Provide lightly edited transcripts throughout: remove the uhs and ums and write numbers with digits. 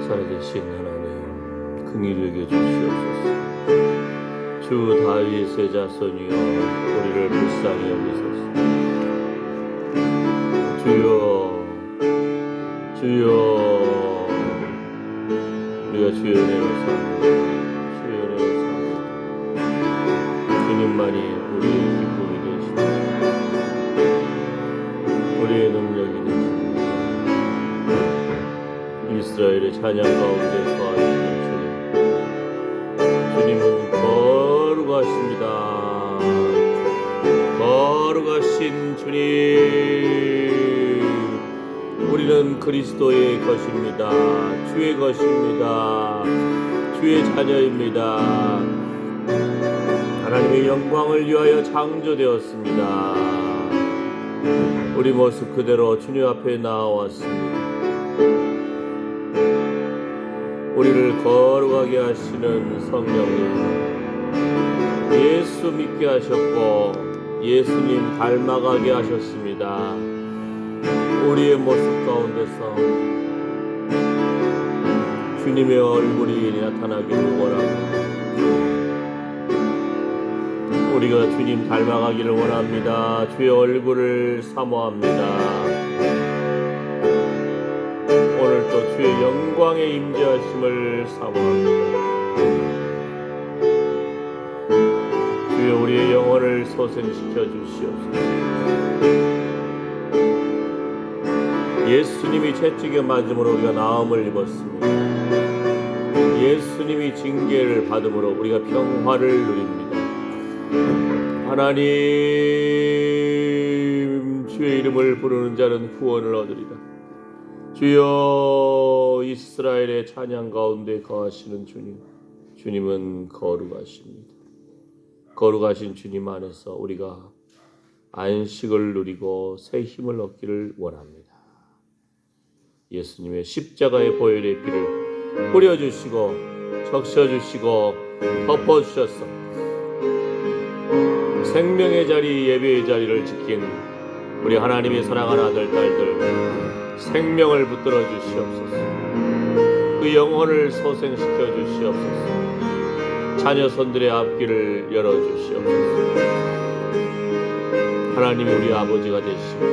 살아계신 하나님, 긍휼히 여겨 주시옵소서. 주 다윗의 자손이여, 우리를 불쌍히 여기소서. 주여, 주여, 우리가 주의 은혜로 삽니다. 주의 은혜로 삽니다. 주님만이 우리의 기쁨이 되십니다. 우리의 능력이 되십니다. 이스라엘의 찬양 가운데 거하시는 주님, 주님은 거룩하십니다. 거룩하신 주님, 우리는 그리스도의 것입니다. 주의 것입니다. 주의 자녀입니다. 하나님의 영광을 위하여 창조되었습니다. 우리 모습 그대로 주님 앞에 나왔습니다. 우리를 거룩하게 하시는 성령님, 예수 믿게 하셨고 예수님 닮아가게 하셨습니다. 우리의 모습 가운데서 주님의 얼굴이 나타나기를 원합니다. 우리가 주님 닮아가기를 원합니다. 주의 얼굴을 사모합니다. 오늘도 주의 영광의 임재하심을 사모합니다. 주여, 우리의 영혼을 소생시켜 주시옵소서. 예수님이 채찍에 맞음으로 우리가 나음을 입었습니다. 예수님이 징계를 받음으로 우리가 평화를 누립니다. 하나님, 주의 이름을 부르는 자는 구원을 얻으리라. 주여, 이스라엘의 찬양 가운데 거하시는 주님, 주님은 거룩하십니다. 거룩하신 주님 안에서 우리가 안식을 누리고 새 힘을 얻기를 원합니다. 예수님의 십자가의 보혈의 피를 뿌려주시고 적셔주시고 덮어주셔서 생명의 자리, 예배의 자리를 지킨 우리 하나님의 사랑하는 아들, 딸들, 생명을 붙들어 주시옵소서. 그 영혼을 소생시켜 주시옵소서. 자녀 손들의 앞길을 열어 주시옵소서. 하나님이 우리 아버지가 되시고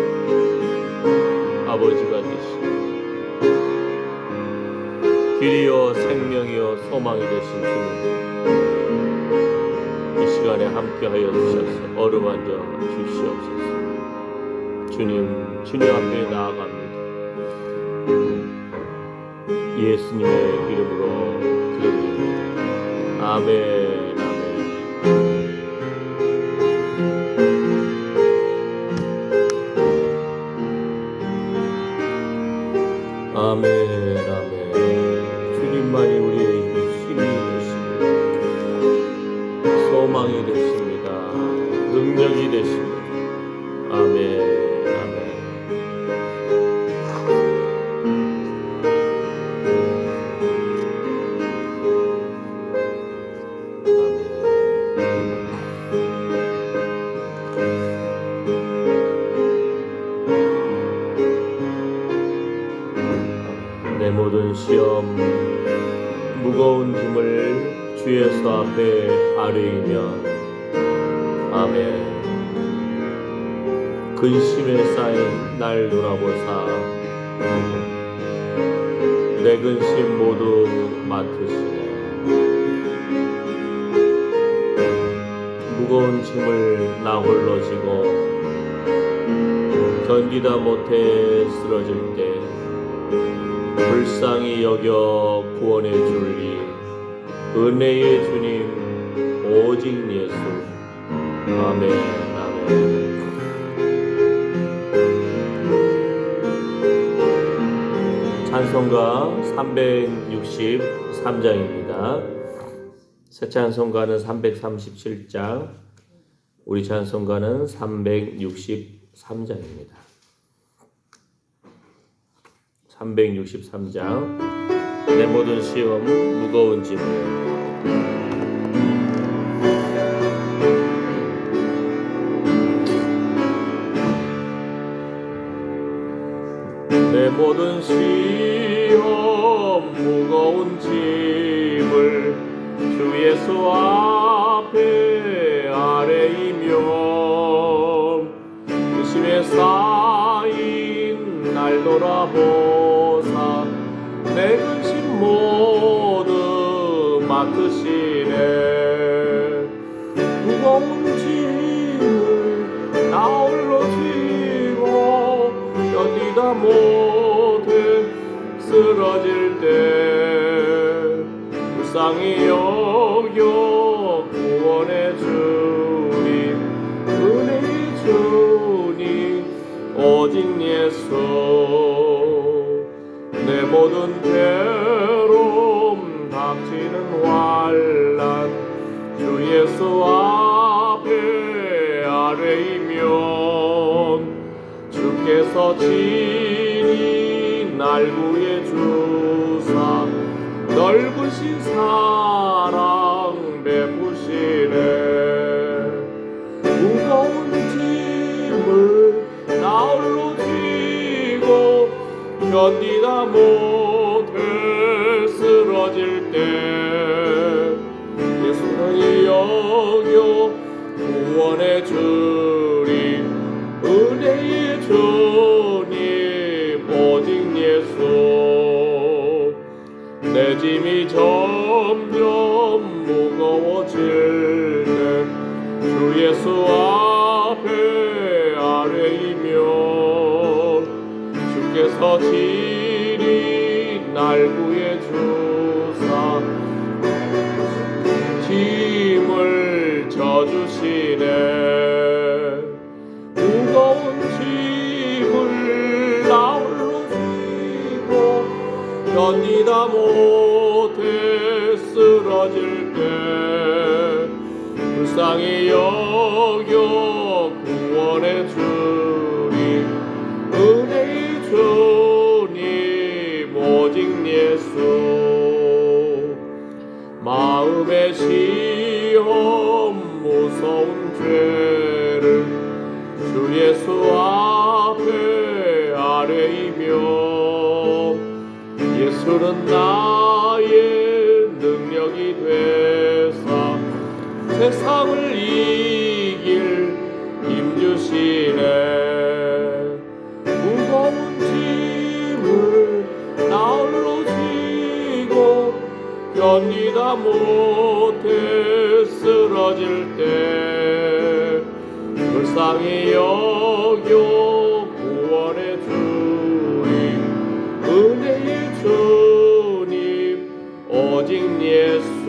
아버지가 되시고 길이요 생명이요 소망이 되신 주님, 이 시간에 함께하여 주셔서 어루만져 주시옵소서. 주님, 주님 앞에 나아갑니다. 예수님의 이름으로 기도드립니다. 아멘, 아멘. 아멘, 아멘. 주님만이 우리의 힘이 되십니다. 소망이 되십니다. 능력이 되십니다. 아멘, 아멘. 내 모든 시험, 무거운 짐을 주 예수 앞에 아뢰이며, 아멘. 근심에 쌓인 날 돌아보사 내 근심 모두 맡으시네. 무거운 짐을 나 홀로 지고 견디다 못해 쓰러질 때 불쌍히 여겨 구원해 줄리 은혜의 주님 오직 예수. 아멘, 아멘. 찬송가 363장입니다. 새 찬송가는 337장, 우리 찬송가는 363장입니다. 363장. 내 모든 시험 무거운 짐을. 내 모든 시험 무거운 짐을 주 예수 앞에 아뢰이며 의심에 쌓인 날 돌아보사 내 근심 모두 맡으시네. 무거운 짐을 나 홀로 지고 견디다 못해 쓰러질 때 불쌍히 여겨 구원해 주니 은혜의 주니 오직 예수. 내 모든 괴로움 닥치는 환난 주 예수 앞에 아뢰이면 주께서 친히 날 구해 주사 넓으신 사랑 베푸시네. 무거운 짐을 나 홀로 지고 견디다 못해 쓰러질 때 예수를 여겨 구원해 주리 은혜의 주님 오직 예수. 내 짐이 점점 무거워질 때 주 예수 앞에 아뢰이면 주께서 친히 날 구해 주사 짐을 져주시네. 무거운 짐을 나 홀로 지고 견디다 못해 쓰러질 때 불쌍히 여겨 구원해 주리 은혜의 주님 오직 예수. 마음의 시험 무서운 죄를 주 예수 앞에 아뢰이며 예수는 나의 능력이 되사 세상을 이길 힘주시네. 무거운 짐을 나 홀로 지고 견디다 못해 쓰러질 때 불쌍히 여겨 구원해 주리 은혜의 주님 오직 예수.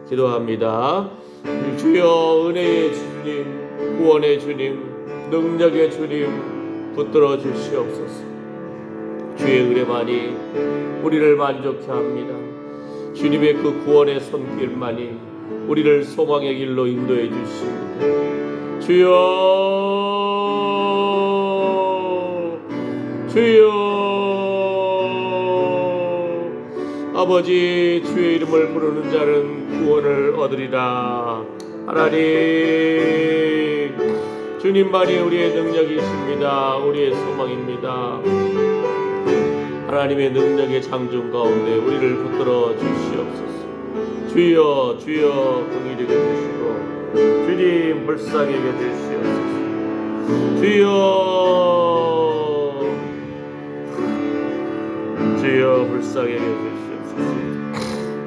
기도합니다. 주여 은혜의 주님 구원의 주님 능력의 주님 붙들어 주시옵소서. 주의 은혜만이 우리를 만족케 합니다. 주님의 그 구원의 손길만이 우리를 소망의 길로 인도해 주십니다. 주여 주여 아버지 주의 이름을 부르는 자는 구원을 얻으리라. 하나님 주님만이 우리의 능력이십니다. 우리의 소망입니다. 하나님의 능력의 장중 가운데 우리를 붙들어 주시옵소서. 주여 주여 긍휼히 여겨주시고 주님 불쌍히 여겨주시옵소서. 주여 불쌍히 여겨주시옵소서.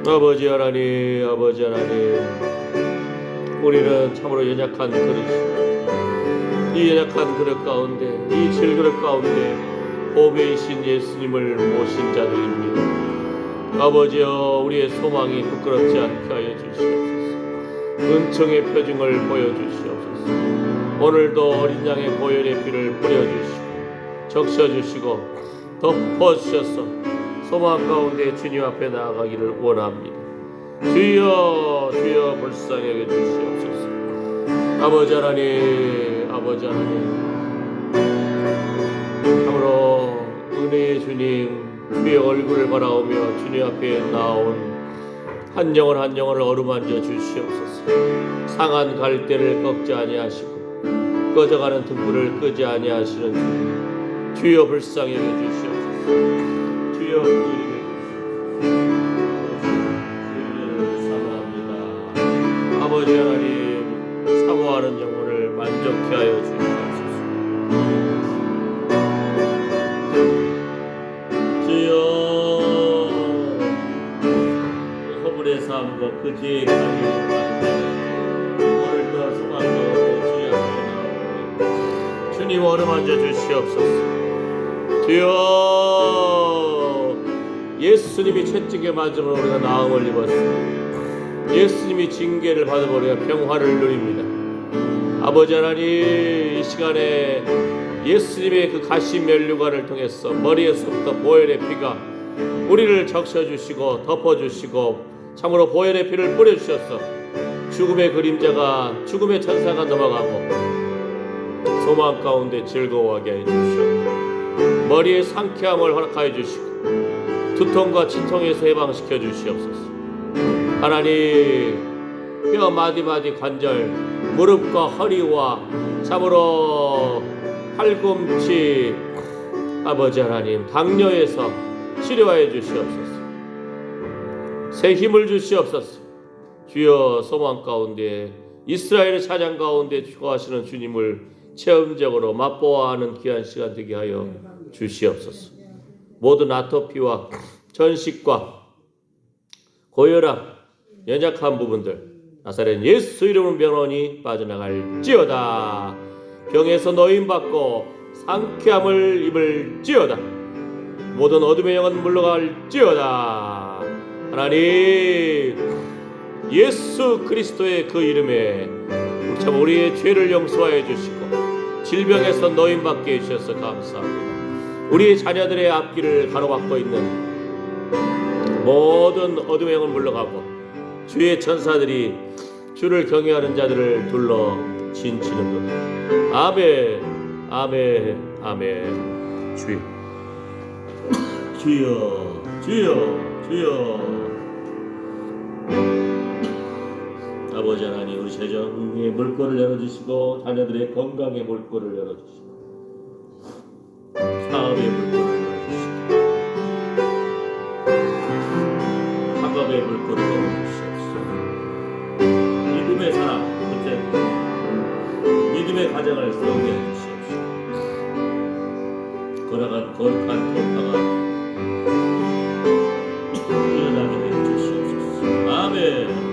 아버지 하나님 아버지 하나님 우리는 참으로 연약한 그릇입니다. 이 연약한 그릇 가운데 이 질그릇 가운데 보배이신 예수님을 모신 자들입니다. 아버지여 우리의 소망이 부끄럽지 않게 하여 주시옵소서. 은총의 표징을 보여주시옵소서. 오늘도 어린 양의 보혈의 피를 뿌려주시고 적셔주시고 덮어주셔서 소망 가운데 주님 앞에 나아가기를 원합니다. 주여 주여 불쌍히 여겨 주시옵소서. 아버지 하나님 아버지 하나님 참으로 은혜의 주님 주의 얼굴을 바라오며 주님 앞에 나온 한 영혼 한 영혼을 어루만져 주시옵소서. 상한 갈대를 꺾지 아니하시고 꺼져가는 등불을 끄지 아니하시는 주님 주여 불쌍히 여겨 주시옵소서. 주여 우리에게 사모합니다. 아버지 하나님, 사모하는 영혼을 만족케 하여 주시옵소서. 주여 허물의 삶과 그 죄의 가리를 오늘도 소망도 주여 주님 어루만져 주시옵소서. 주여 예수님이 채찍에 맞음으로 우리가 나음을 입었습니다. 예수님이 징계를 받음으로 우리가 평화를 누립니다. 아버지 하나님, 이 시간에 예수님의 그 가시 면류관을 통해서 머리에서부터 보혈의 피가 우리를 적셔주시고 덮어주시고 참으로 보혈의 피를 뿌려주셔서 죽음의 그림자가, 죽음의 천사가 넘어가고 소망 가운데 즐거워하게 해주시옵소서. 머리에 상쾌함을 허락하여 주시고 두통과 치통에서 해방시켜 주시옵소서. 하나님, 뼈 마디마디 관절, 무릎과 허리와 참으로 팔꿈치, 아버지 하나님, 당뇨에서 치료하여 주시옵소서. 새 힘을 주시옵소서. 주여 소망 가운데 이스라엘의 사장 가운데 거하시는 주님을 체험적으로 맛보아하는 귀한 시간 되게 하여 주시옵소서. 모든 아토피와 전식과 고혈압, 연약한 부분들 나사렛 예수 이름으로 병원이 빠져나갈지어다. 병에서 노임받고 상쾌함을 입을지어다. 모든 어둠의 영은 물러갈지어다. 하나님, 예수 그리스도의 그 이름에 참 우리의 죄를 용서하여 주시고 질병에서 노임받게 해주셔서 감사합니다. 우리의 자녀들의 앞길을 가로막고 있는 모든 어둠의 영은 물러가고 주의 천사들이 주를 경외하는 자들을 둘러 진치는도다. 아멘, 아멘, 아멘. 주여, 주여, 주여, 주여. 아버지 하나님, 우리 재정의 물꼬를 열어주시고 자녀들의 건강의 물꼬를 열어주시고 사업의 물꼬를 열어주시고 학업의 물꼬를 열어주시옵소서. 믿음의 사랑, 믿음의 가정을 세우게 해주시옵소서. 거룩한 돌파가 일어나게 해주시옵소서. 아멘,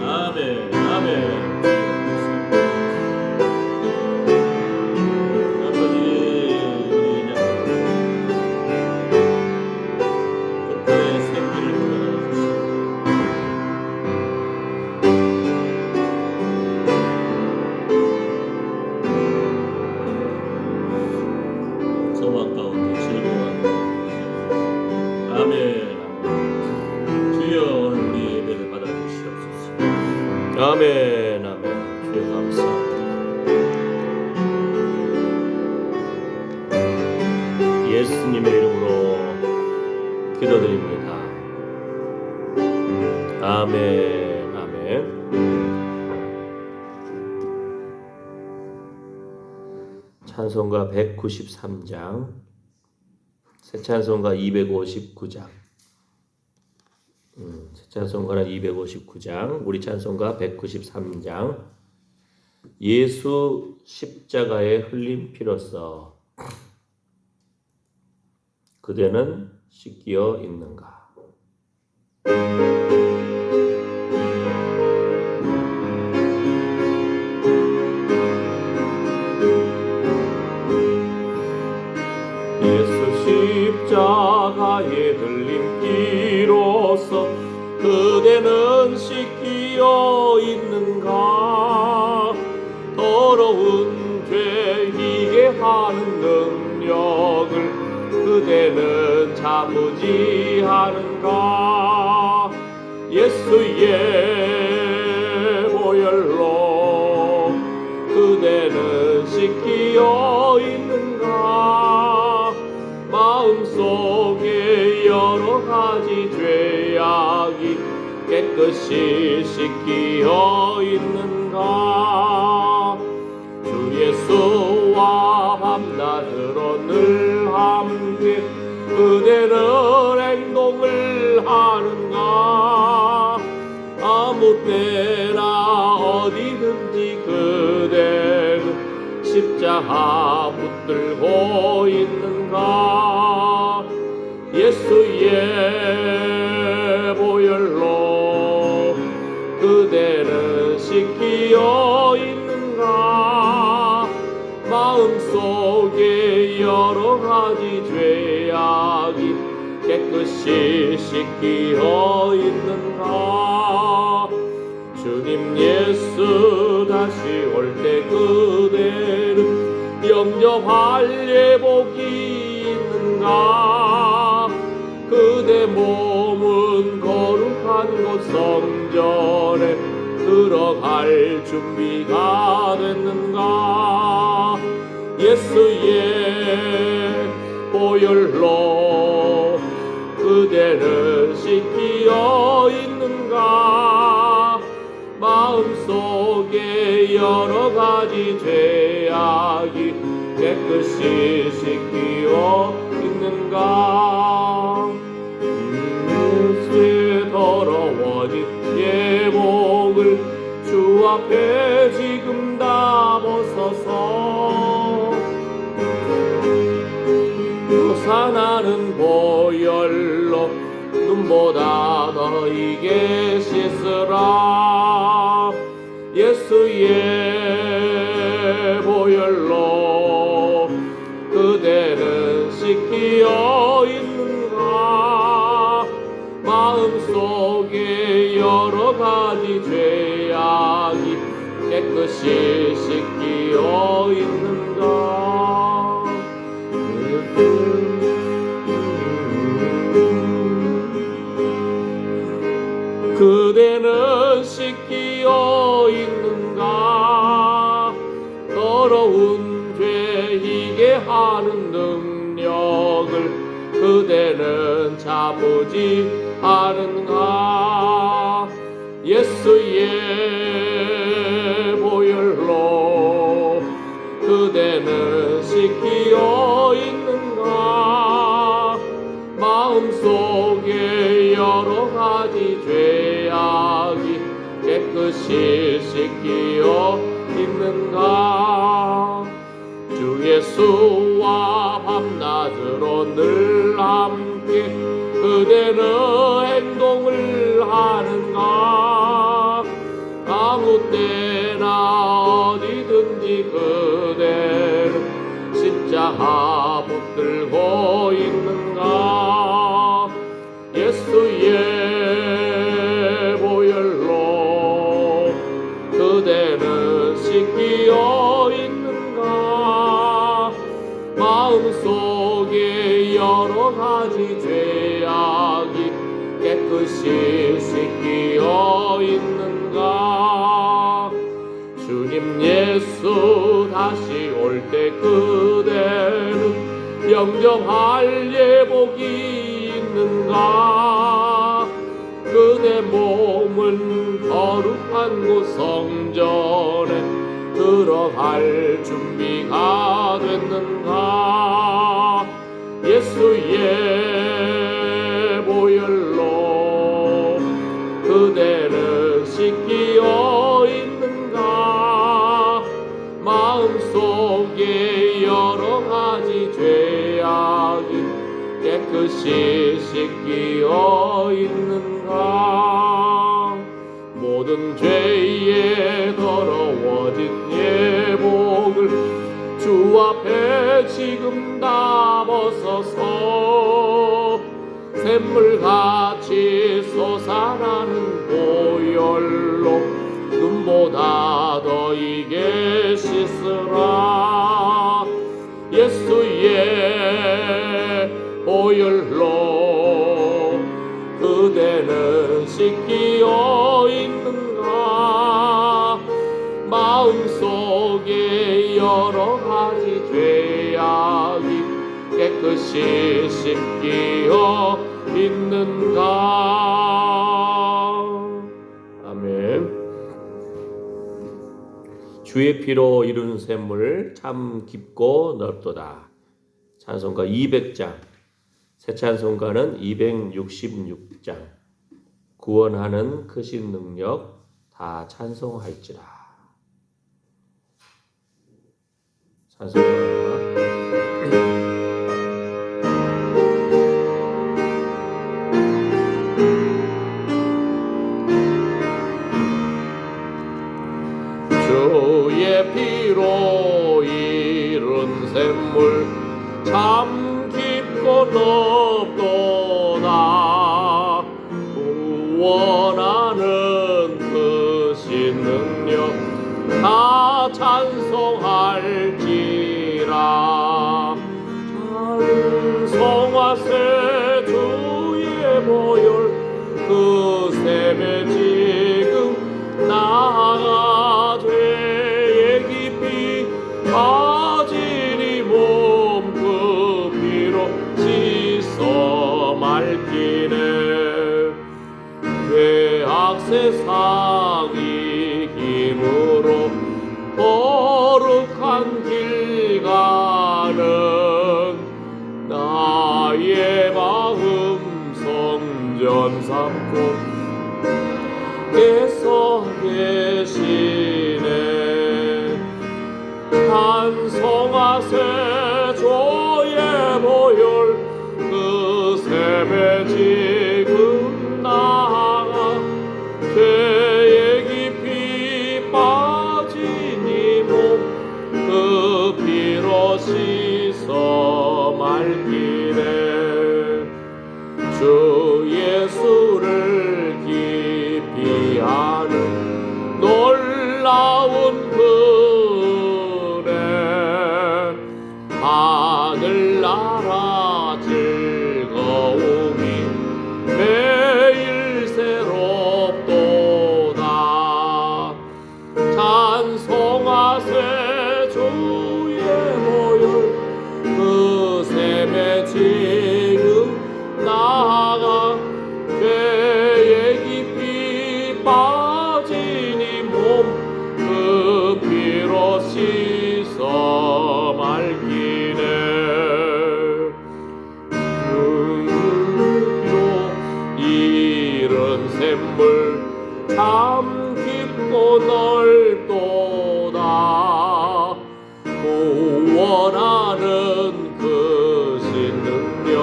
아멘, 아멘. 아버지, 우리 그때의 생기를 불러주시옵소서. 소망 가운데 즐거운 아멘. 주여 오늘 우리 예배를 받아주시옵소서. 아멘, 아멘. 주여 감사합니다. 예수님의 이름으로 기도드립니다. 아멘, 아멘. 찬송가 193장, 새 찬송가 259장. 새 찬송가는 259장, 우리 찬송가 193장. 예수 십자가에 흘린 피로써 그대는 씻기어 있는가. 예수 십자가에 흘린 피로써 그대는 씻기어 있는가. 더러운 죄 이게 하는 능력을 그대는 참으지 않은가. 예수의 보혈로 그대는 씻기어 있는가. 마음속에 여러 가지 죄악이 깨끗이 씻기어 있는가. 주 예수와 밤낮으로 늘 함께 그대는 십자가 붙들고 있는가? 예수의 보혈로 그대는 씻기어 있는가? 마음속에 여러 가지 죄악이 깨끗이 씻기어 있는가? 주님 예수 다시 올 때 그대는 영접할 예복이 있는가? 그대 몸은 거룩한 곳 성전에 들어갈 준비가 됐는가? 예수의 보혈로 그대는 씻기어 있는가? 마음속에 여러 가지 죄악이 깨끗이 씻기어 있는가? 예수의 더러워진 예복을 주 앞에 지금 다 벗어서 요산하는 보혈로 눈보다 더 이게 씻으라. 예수의 보혈로 그대는 씻기어 있는가? 마음속에 여러 가지 죄악이 깨끗이 씻기어 있는가? 그대는 씻기어 있는가? 더러운 죄 희게 하는 능력을 그대는 잡으지 않은가? 예수의 보혈로 그대는 씻기어 있는가? 마음속에 여러 가지 죄악이 깨끗이 씻기어 있는가? 주 예수와 밤낮으로 늘 함께 그대는 행동을 하는가? 아무 때나 어디든지 그대는 십자가 붙들고 있는가? 예수의 보혈로 그대는 씻기어 있는가? 마음속에 여러 가지 죄악이 깨끗이 씻기어 있는가? 주님 예수 다시 올 때 그대는 영접할 예복이 있는가? 그대 몸은 거룩한 곳 성전에 들어갈 준비가 됐는가? 예수의 보혈로 그대는 씻기어 있는가? 마음속에 여러 가지 죄악이 깨끗이 씻기어 있는가? 모든 죄에 더러워진 예복을 주 앞에 지금 다 벗어서 샘물같이 솟아나는 보혈로 눈보다 더 이게 씻으라. 예수의 보혈로 그대는 씻기어 있는가? 마음속에 여러 가지 죄악이 깨끗이 씻기어 있는가? 아멘. 주의 피로 이룬 샘물 참 깊고 넓도다. 찬송가 200장, 새 찬송가는 266장. 구원하는 크신 능력 다 찬송할지라. 찬송합니다. 주의 피로 이룬 샘물 참 깊고 넓도다. 구원하는 그 신능력 다 찬송할지라. 찬송하세 주의 보혈 그 샘에 지금 나아가 죄에 깊이 빠지니 몸 그 피로 씻어 맑기네. 죄악 세상이 힘으로 거룩한 길 가는 나의 마음 성전 삼고 께서 계시네. 찬송하세 주의 보혈 그 샘에 지금 나아가 죄에 깊이 빠진 이 몸 그 피로 씻어 맑기네. 주 예수를 깊이 아는 놀라운 은혜 하늘나라 즐거움이 매일 새롭도다. 찬송하세 주의 보혈 그 샘에 지금 나아가 죄에 깊이 빠진 이 몸 그 피로 씻어 맑기네. 그 이른 샘물 참 깊고 넓도다. 구원하는 그 신능력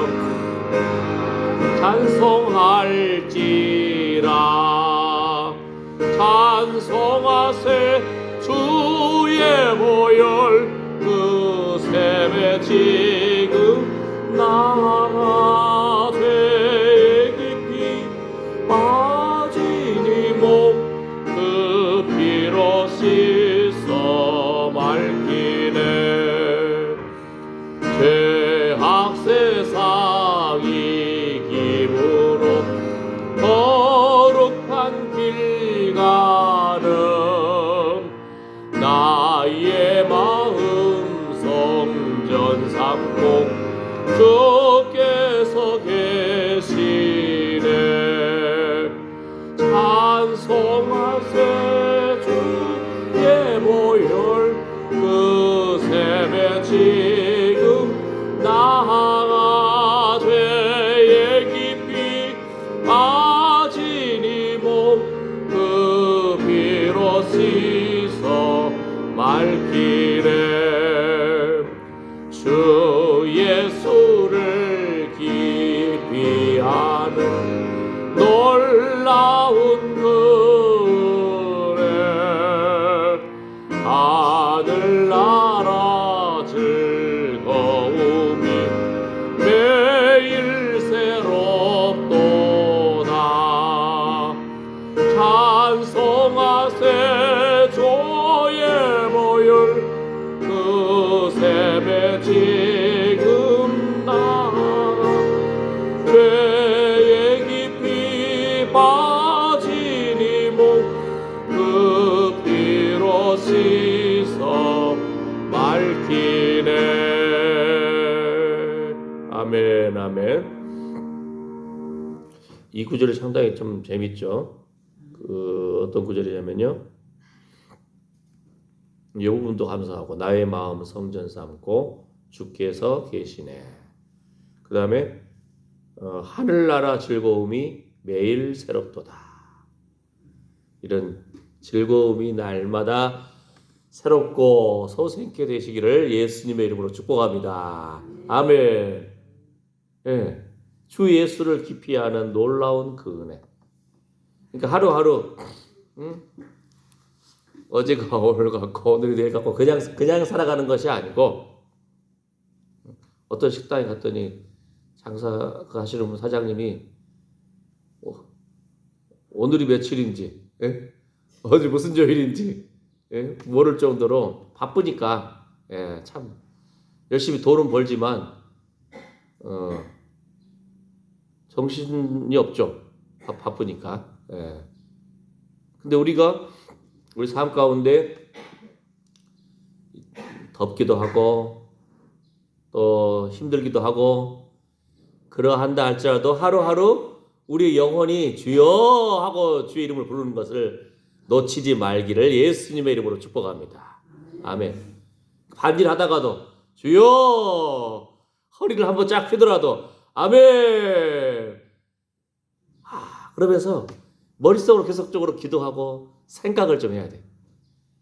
찬송할지라. 찬송하세 주의 보혈 그 샘에 지금 나아가 죄에 깊이 빠진 이 몸 그 피로 씻어 맑기네. 죄악 세상이 힘으로 거룩한 길 가는 나의 마음 성전 삼고 주께서 계시네. 찬송하세 주의 보혈 그 샘에 지금 나아가 죄에 깊이 빠진 이 몸 그 피로 씻어 맑기네. 주 예수를 깊이 아는 놀라운 은혜 하늘나라 즐거움이 매일 새롭도다. 찬송하세 주의 보혈 그 샘에 지금 나아가 죄에 깊이 빠진 이 몸 그 피로 씻어 맑기네. 아멘 아멘. 이 구절이 상당히 좀 재밌죠. 어떤 구절이냐면요, 이 부분도 감사하고 나의 마음 성전 삼고 주께서 계시네. 그 다음에 하늘나라 즐거움이 매일 새롭도다. 이런 즐거움이 날마다 새롭고 소생케 되시기를 예수님의 이름으로 축복합니다. 아멘. 예, 주 예수를 깊이 아는 놀라운 그 은혜. 그러니까 하루하루 어제가 오늘 같고 오늘이 내일 같고 그냥 살아가는 것이 아니고, 어떤 식당에 갔더니 장사 하시는 사장님이 오늘이 며칠인지, 예? 어제 무슨 요일인지, 예? 모를 정도로 바쁘니까, 예, 참 열심히 돈은 벌지만 정신이 없죠. 바쁘니까. 예. 근데 우리 삶 가운데 덥기도 하고 또 힘들기도 하고 그러한다 할지라도 하루하루 우리 영혼이 주여 하고 주의 이름을 부르는 것을 놓치지 말기를 예수님의 이름으로 축복합니다. 아멘. 반일하다가도 주여, 허리를 한번 쫙 펴더라도 아멘. 그러면서 머릿속으로 계속적으로 기도하고 생각을 좀 해야 돼.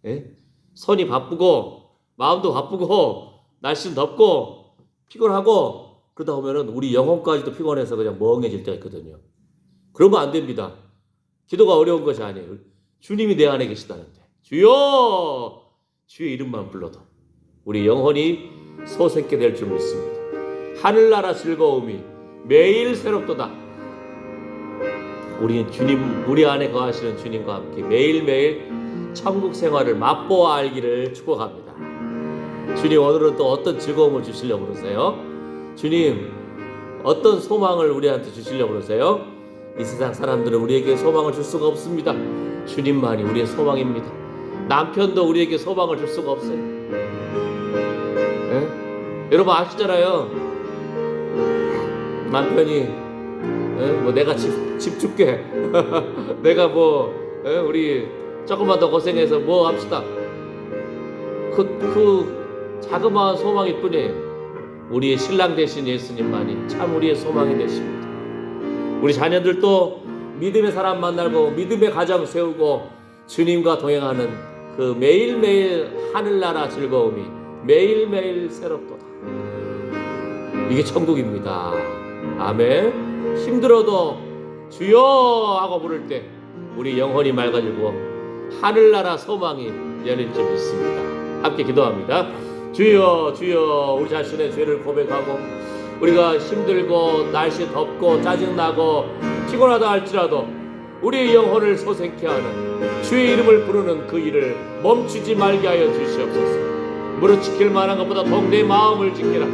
예? 손이 바쁘고 마음도 바쁘고 날씨는 덥고 피곤하고 그러다 보면은 우리 영혼까지도 피곤해서 그냥 멍해질 때가 있거든요. 그러면 안 됩니다. 기도가 어려운 것이 아니에요. 주님이 내 안에 계시다는데 주여, 주의 이름만 불러도 우리 영혼이 소생케 될 줄 믿습니다. 하늘나라 즐거움이 매일 새롭도다. 우리는 우리 안에 거하시는 주님과 함께 매일매일 천국 생활을 맛보아 알기를 축복합니다. 주님, 오늘은 또 어떤 즐거움을 주시려고 그러세요? 주님, 어떤 소망을 우리한테 주시려고 그러세요? 이 세상 사람들은 우리에게 소망을 줄 수가 없습니다. 주님만이 우리의 소망입니다. 남편도 우리에게 소망을 줄 수가 없어요. 예? 여러분 아시잖아요. 남편이 뭐 내가 집 줄게. 내가 우리 조금만 더 고생해서 뭐 합시다. 그 자그마한 소망일 뿐이에요. 우리의 신랑 되신 예수님만이 참 우리의 소망이 되십니다. 우리 자녀들도 믿음의 사람 만나고 믿음의 가정 세우고 주님과 동행하는 그 매일매일 하늘나라 즐거움이 매일매일 새롭도다. 이게 천국입니다. 아멘. 힘들어도 주여 하고 부를 때 우리 영혼이 맑아지고 하늘나라 소망이 열릴 줄 믿습니다. 함께 기도합니다. 주여, 주여. 우리 자신의 죄를 고백하고 우리가 힘들고 날씨 덥고 짜증나고 피곤하다 할지라도 우리의 영혼을 소생케 하는 주의 이름을 부르는 그 일을 멈추지 말게 하여 주시옵소서. 무릇 지킬 만한 것보다 더욱 내 마음을 지키라.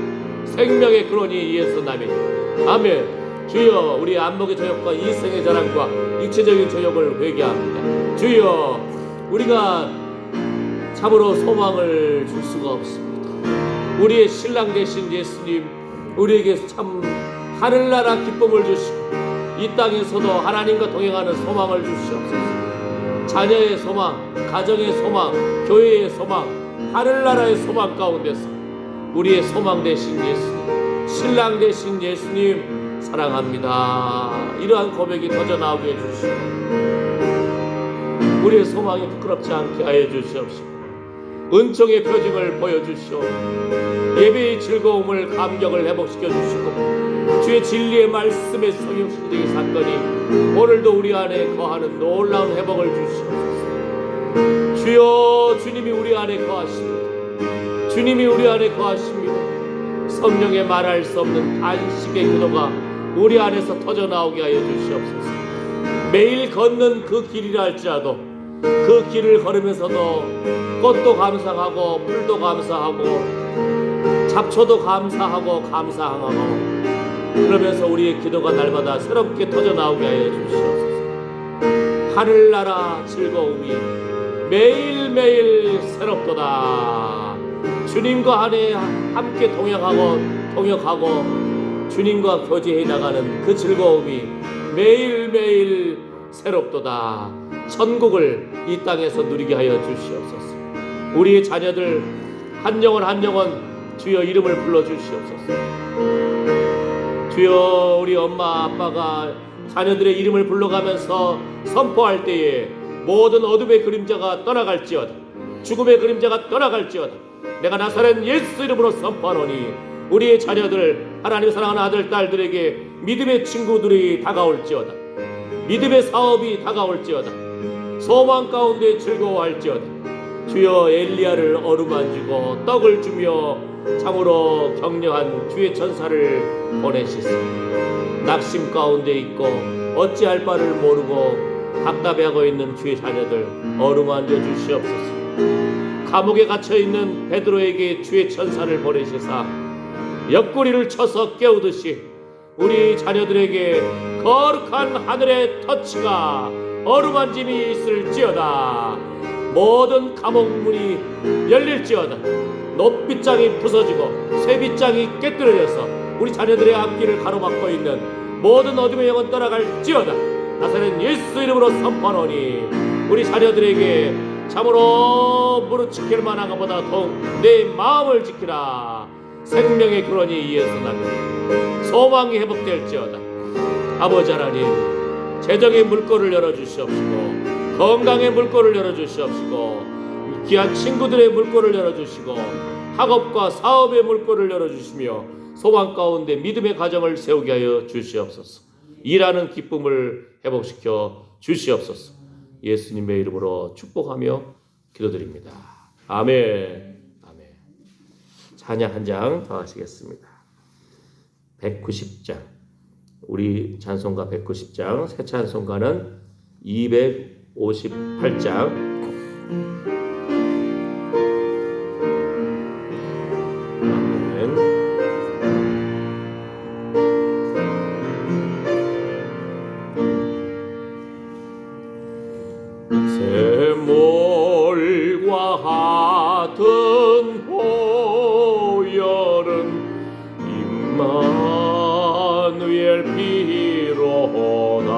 생명의 근원이 예수 남이니. 아멘. 주여, 우리 안목의 저욕과 이생의 자랑과 육체적인 저욕을 회개합니다. 주여, 우리가 참으로 소망을 줄 수가 없습니다. 우리의 신랑 되신 예수님, 우리에게 참 하늘나라 기쁨을 주시고 이 땅에서도 하나님과 동행하는 소망을 주시옵소서. 자녀의 소망, 가정의 소망, 교회의 소망, 하늘나라의 소망 가운데서 우리의 소망 되신 예수님, 신랑 되신 예수님 사랑합니다. 이러한 고백이 터져나오게 해주시고 우리의 소망이 부끄럽지 않게 하여 주시옵시고 은총의 표징을 보여주시오. 예배의 즐거움을 감격을 회복시켜 주시고 주의 진리의 말씀의 성육신적인 사건이 오늘도 우리 안에 거하는 놀라운 회복을 주시옵소서. 주여, 주님이 우리 안에 거하십니다. 주님이 우리 안에 거하십니다. 성령의 말할 수 없는 안식의 기도가 우리 안에서 터져나오게 하여 주시옵소서. 매일 걷는 그 길이라 할지라도 그 길을 걸으면서도 꽃도 감사하고 풀도 감사하고 잡초도 감사하고 감사하고 그러면서 우리의 기도가 날마다 새롭게 터져나오게 하여 주시옵소서. 하늘나라 즐거움이 매일매일 새롭도다. 주님과 함께 동역하고 주님과 교제해 나가는 그 즐거움이 매일매일 새롭도다. 천국을 이 땅에서 누리게 하여 주시옵소서. 우리의 자녀들 한 영혼 주여 이름을 불러 주시옵소서. 주여, 우리 엄마 아빠가 자녀들의 이름을 불러가면서 선포할 때에 모든 어둠의 그림자가 떠나갈지어다. 죽음의 그림자가 떠나갈지어다. 내가 나사렛 예수 이름으로 선포하노니 우리의 자녀들, 하나님의 사랑하는 아들 딸들에게 믿음의 친구들이 다가올지어다. 믿음의 사업이 다가올지어다. 소망 가운데 즐거워할지어다. 주여, 엘리야를 어루만지고 떡을 주며 참으로 격려한 주의 천사를 보내시소. 낙심 가운데 있고 어찌할 바를 모르고 답답해하고 있는 주의 자녀들 어루만져 주시옵소서. 감옥에 갇혀있는 베드로에게 주의 천사를 보내시사 옆구리를 쳐서 깨우듯이 우리 자녀들에게 거룩한 하늘의 터치가 어루만짐이 있을지어다. 모든 감옥문이 열릴지어다. 높빗장이 부서지고 쇠빗장이 깨뜨려져서 우리 자녀들의 앞길을 가로막고 있는 모든 어둠의 영은 떠나갈지어다. 나사렛 예수 이름으로 선포하노니 우리 자녀들에게 참으로 무릎 지킬 만한 것보다 더욱 내 마음을 지키라. 생명의 근원이 예수 나면 소망이 회복될지어다. 아버지 하나님, 재정의 물꼬를 열어주시옵시고 건강의 물꼬를 열어주시옵시고 귀한 친구들의 물꼬를 열어주시고 학업과 사업의 물꼬를 열어주시며 소망 가운데 믿음의 가정을 세우게 하여 주시옵소서. 일하는 기쁨을 회복시켜 주시옵소서. 예수님의 이름으로 축복하며 기도드립니다. 아멘. 아멘. 찬양 한 장 더 하시겠습니다. 190장. 우리 찬송가 190장, 새 찬송가는 258장. 샘물과 같은 보혈은 임마누엘 피로다.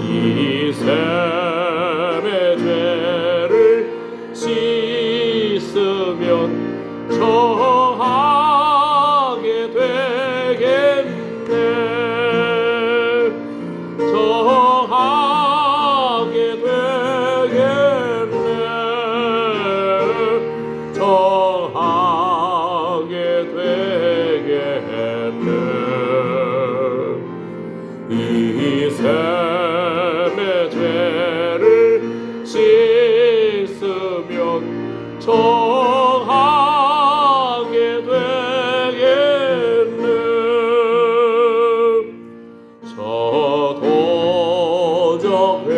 이 샘의 죄를 씻으면 정하게 되겠네. 정하게 되겠네. 이 샘의 죄를 씻으면 정하게 되겠네. 저도적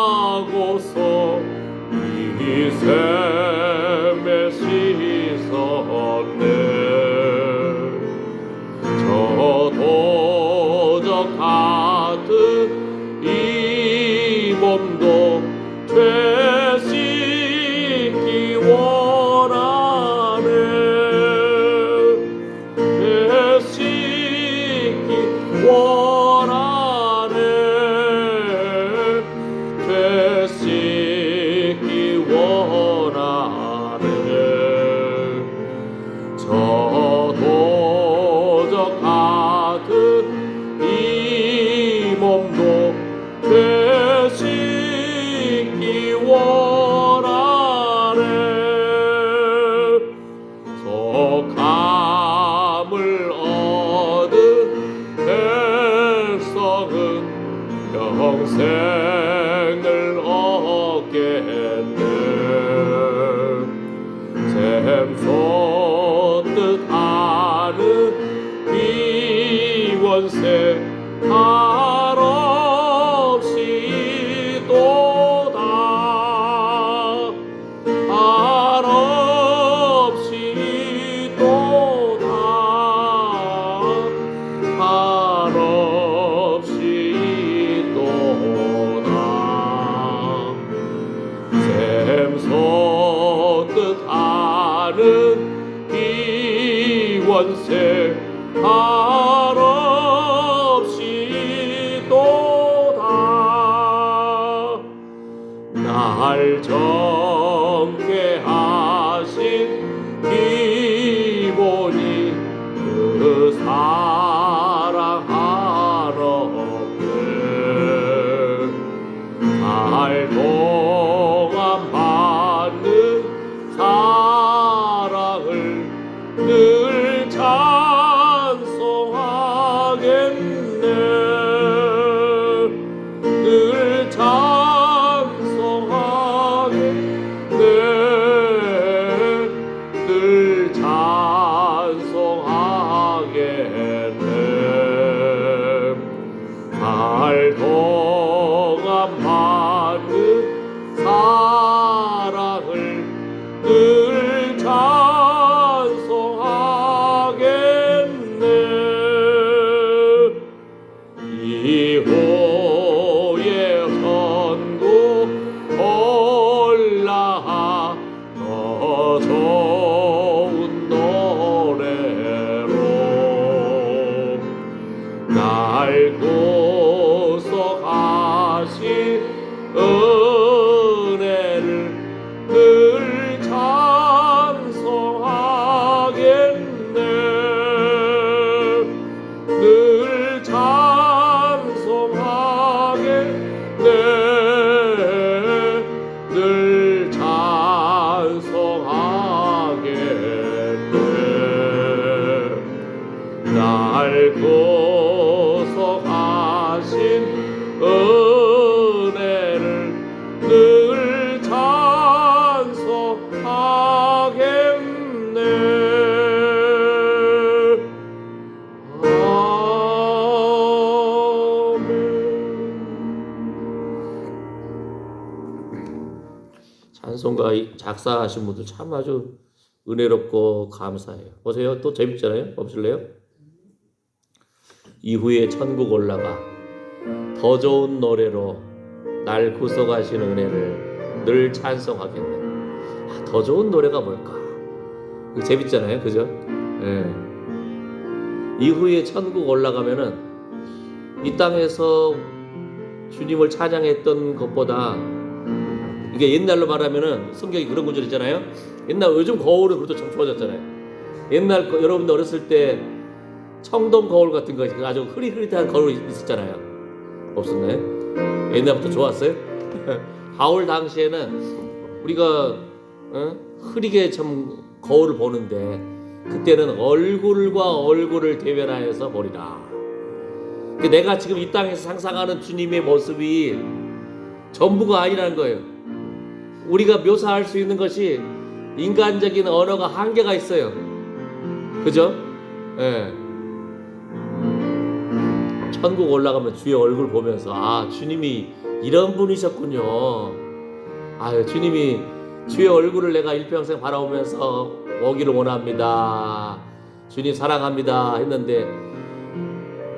회개하고서 이 샘에 씻었네. 저도적 같은 이 몸도 죄 씻기 원하네. 죄 씻기 원하네. 죄 씻기 원하네. 저도적 같은 이 몸도 죄 씻기 원하네. 속함을 얻은 백성은 영생을 얻겠네. 샘솟듯 하는 비원세 한없이 또다. 한없이 또다. 한없이 또다. 샘솟듯 하는 비원세 한없이 또다. 날 젊게 하신 기본이 그 사랑 한없네. 늘 찬송하겠네. 늘 찬송하겠네. 늘 찬송하겠네. 날 동안 받는 사랑을 늘 찬송하겠네. 이후에 천국 올라가 더 좋은 노래로 날 구속하신 은혜를 늘 찬송하겠네. 늘 찬송하겠네. 늘 찬송하겠네. 날 구속하신 은혜를 늘 찬송하겠네. 찬송가 작사하신 분들 참 아주 은혜롭고 감사해요. 보세요. 또 재밌잖아요. 보실래요? 이후에 천국 올라가 더 좋은 노래로 날 구속하신 은혜를 늘 찬송하겠네. 더 좋은 노래가 뭘까? 재밌잖아요. 그죠? 예. 이후에 천국 올라가면은 이 땅에서 주님을 찬양했던 것보다 이게 옛날로 말하면은 성경이 그런 구절 있잖아요. 옛날 요즘 거울은 그래도 좀 좋아졌잖아요. 옛날 여러분들 어렸을 때 청동 거울 같은 거 아주 흐릿흐릿한 거울이 있었잖아요. 없었나요? 옛날부터 좋았어요? 바울 당시에는 우리가 흐리게 참 거울을 보는데 그때는 얼굴과 얼굴을 대면하여서 보리라. 내가 지금 이 땅에서 상상하는 주님의 모습이 전부가 아니라는 거예요. 우리가 묘사할 수 있는 것이 인간적인 언어가 한계가 있어요. 그죠? 예. 천국 올라가면 주의 얼굴 보면서 아, 주님이 이런 분이셨군요. 아유, 주님이 주의 얼굴을 내가 일평생 바라보면서 오기를 원합니다. 주님 사랑합니다 했는데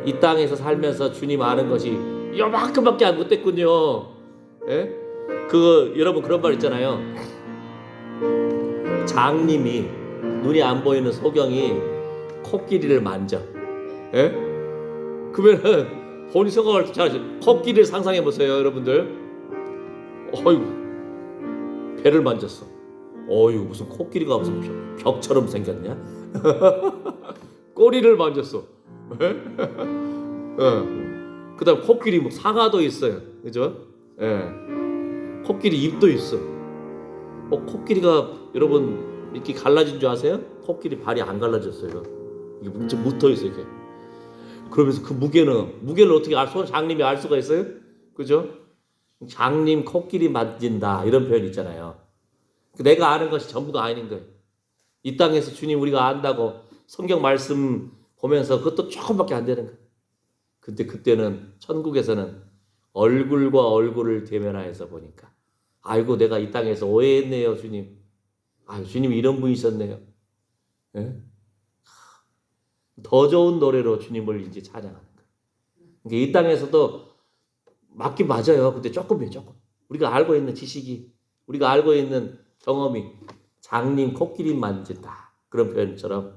이 땅에서 살면서 주님 아는 것이 요만큼밖에 안 못됐군요. 예? 그거 여러분 그런 말 있잖아요. 장님이 눈이 안 보이는 소경이 코끼리를 만져. 예? 그러면은 본인 생각을 잘 코끼리를 상상해 보세요, 여러분들. 어이구, 배를 만졌어. 어이구, 무슨 코끼리가 무슨 벽처럼 생겼냐? 꼬리를 만졌어. 예? 그다음 코끼리 뭐 상아도 있어요, 그죠? 예. 코끼리 입도 있어. 코끼리가 여러분 이렇게 갈라진 줄 아세요? 코끼리 발이 안 갈라졌어요. 이게 묻어 있어 이게. 그러면서 그 무게를 어떻게 장님이 알 수가 있어요? 그죠? 장님 코끼리 만진다 이런 표현 있잖아요. 내가 아는 것이 전부가 아닌 거예요. 이 땅에서 주님 우리가 안다고 성경 말씀 보면서 그것도 조금밖에 안 되는 거예요. 근데 그때는 천국에서는 얼굴과 얼굴을 대면하여서 보니까 아이고 내가 이 땅에서 오해했네요 주님. 아유 주님이 이런 분이셨네요. 예? 더 좋은 노래로 주님을 이제 찬양하는 거예요. 그러니까 이 땅에서도 맞긴 맞아요. 근데 조금이에요, 조금. 우리가 알고 있는 지식이, 우리가 알고 있는 경험이 장님 코끼리 만진다 그런 표현처럼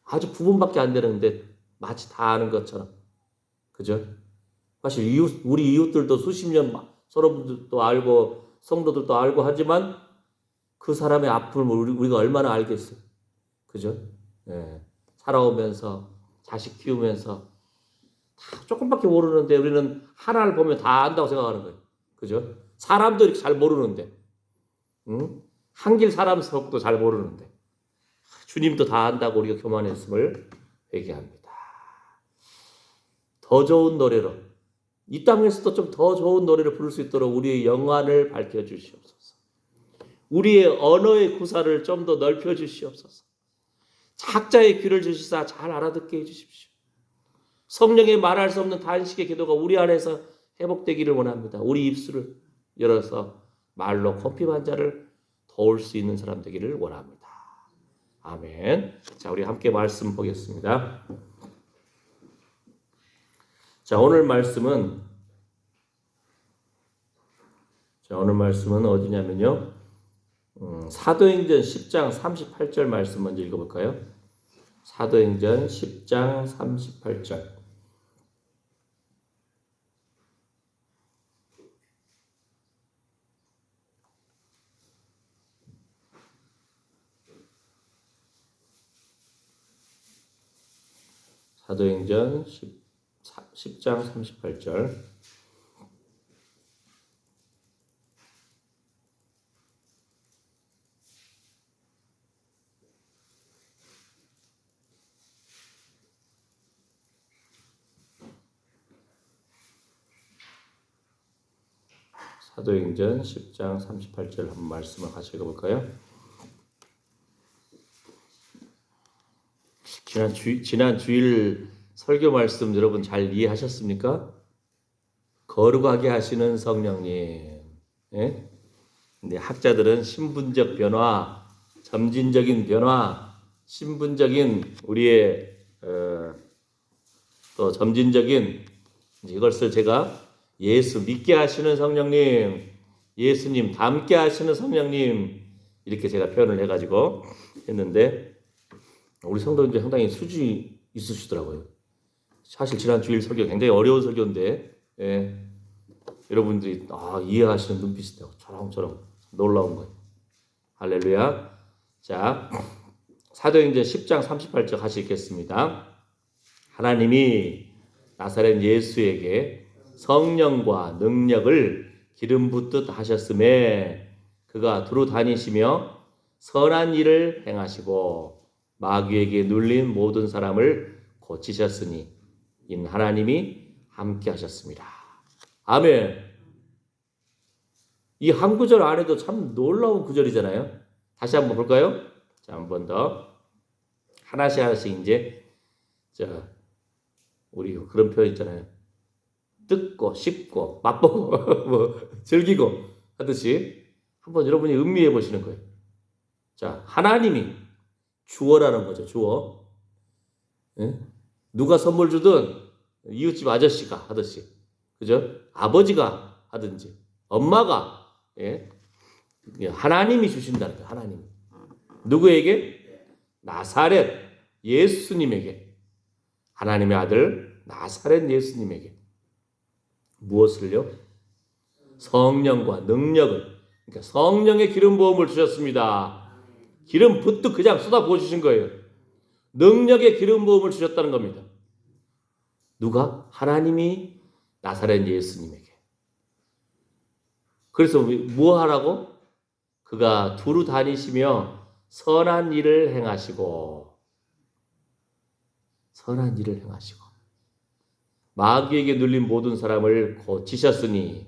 아주 부분밖에 안 되는데 마치 다 아는 것처럼, 그죠? 사실 우리 이웃들도 수십 년 서로분들도 알고 성도들도 알고 하지만 그 사람의 아픔을 우리가 얼마나 알겠어요, 그죠? 예. 살아오면서 자식 키우면서 다 조금밖에 모르는데 우리는 하나를 보면 다 안다고 생각하는 거예요, 그죠? 사람도 이렇게 잘 모르는데, 한길 사람 속도 잘 모르는데, 주님도 다 안다고 우리가 교만했음을 회개합니다. 더 좋은 노래로 이 땅에서도 좀 더 좋은 노래를 부를 수 있도록 우리의 영안을 밝혀주시옵소서. 우리의 언어의 구사를 좀 더 넓혀주시옵소서. 작자의 귀를 주시사 잘 알아듣게 해주십시오. 성령의 말할 수 없는 단식의 기도가 우리 안에서 회복되기를 원합니다. 우리 입술을 열어서 말로 커피 한 잔을 도울 수 있는 사람 되기를 원합니다. 아멘. 자, 우리 함께 말씀 보겠습니다. 자, 오늘 말씀은 어디냐면요. 사도행전 10장 38절 말씀 먼저 읽어볼까요? 사도행전 10장 38절. 사도행전 10장 38절. 사도행전 10장 38절 한번 말씀을 같이 읽어볼까요? 지난 주일 설교 말씀 여러분 잘 이해하셨습니까? 거룩하게 하시는 성령님. 예? 근데 학자들은 신분적 변화, 점진적인 변화, 신분적인 우리의 또 점진적인 이것을 제가 예수 믿게 하시는 성령님, 예수님 닮게 하시는 성령님 이렇게 제가 표현을 해가지고 했는데 우리 성도님들 상당히 수준이 있으시더라고요. 사실 지난 주일 설교 굉장히 어려운 설교인데 여러분들이 이해하시는 눈빛이 저랑저랑 놀라운 거예요. 할렐루야. 자, 사도행전 10장 38절 같이 읽겠습니다. 하나님이 나사렛 예수에게 성령과 능력을 기름 붓듯 하셨음에 그가 두루 다니시며 선한 일을 행하시고 마귀에게 눌린 모든 사람을 고치셨으니 이는 하나님이 함께 하셨습니다. 아멘. 이 한 구절 안에도 참 놀라운 구절이잖아요. 다시 한번 볼까요? 자, 한 번 더. 하나씩 이제 우리 그런 표현 있잖아요. 뜯고 씹고 맛보고 뭐 즐기고 하듯이 한번 여러분이 음미해 보시는 거예요. 자, 하나님이 주어라는 거죠. 주어. 예? 누가 선물 주든 이웃집 아저씨가 하듯이, 그죠? 아버지가 하든지 엄마가 하나님이 주신다는 거예요. 하나님. 누구에게? 나사렛 예수님에게. 하나님의 아들 나사렛 예수님에게. 무엇을요? 성령과 능력을. 그러니까 성령의 기름 부음을 주셨습니다. 기름 붓듯 그냥 쏟아 부어 주신 거예요. 능력의 기름 부음을 주셨다는 겁니다. 누가? 하나님이 나사렛 예수님에게. 그래서 뭐 하라고? 그가 두루 다니시며 선한 일을 행하시고 마귀에게 눌린 모든 사람을 고치셨으니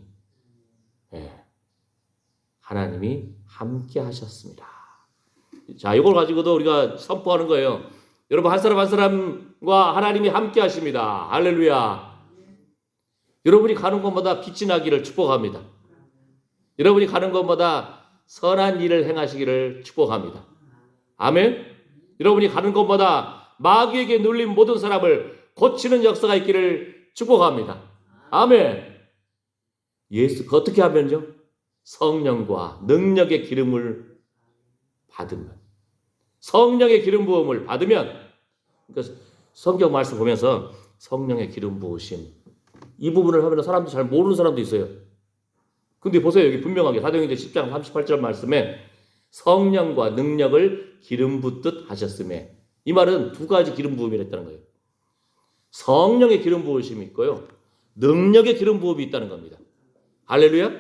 하나님이 함께 하셨습니다. 자, 이걸 가지고도 우리가 선포하는 거예요. 여러분, 한 사람 한 사람과 하나님이 함께 하십니다. 할렐루야. 여러분이 가는 곳마다 빛이 나기를 축복합니다. 여러분이 가는 곳마다 선한 일을 행하시기를 축복합니다. 아멘. 여러분이 가는 곳마다 마귀에게 눌린 모든 사람을 고치는 역사가 있기를 축복합니다. 아멘. 어떻게 하면요? 성령과 능력의 기름을 받으면, 성령의 기름 부음을 받으면, 그러니까 성경 말씀 보면서 성령의 기름 부으심 이 부분을 하면 사람들이 잘 모르는 사람도 있어요. 근데 보세요. 여기 분명하게 사도행전 10장 38절 말씀에 성령과 능력을 기름 붓듯 하셨음에, 이 말은 두 가지 기름 부음이 있다는 거예요. 성령의 기름 부으심이 있고요, 능력의 기름 부음이 있다는 겁니다. 할렐루야.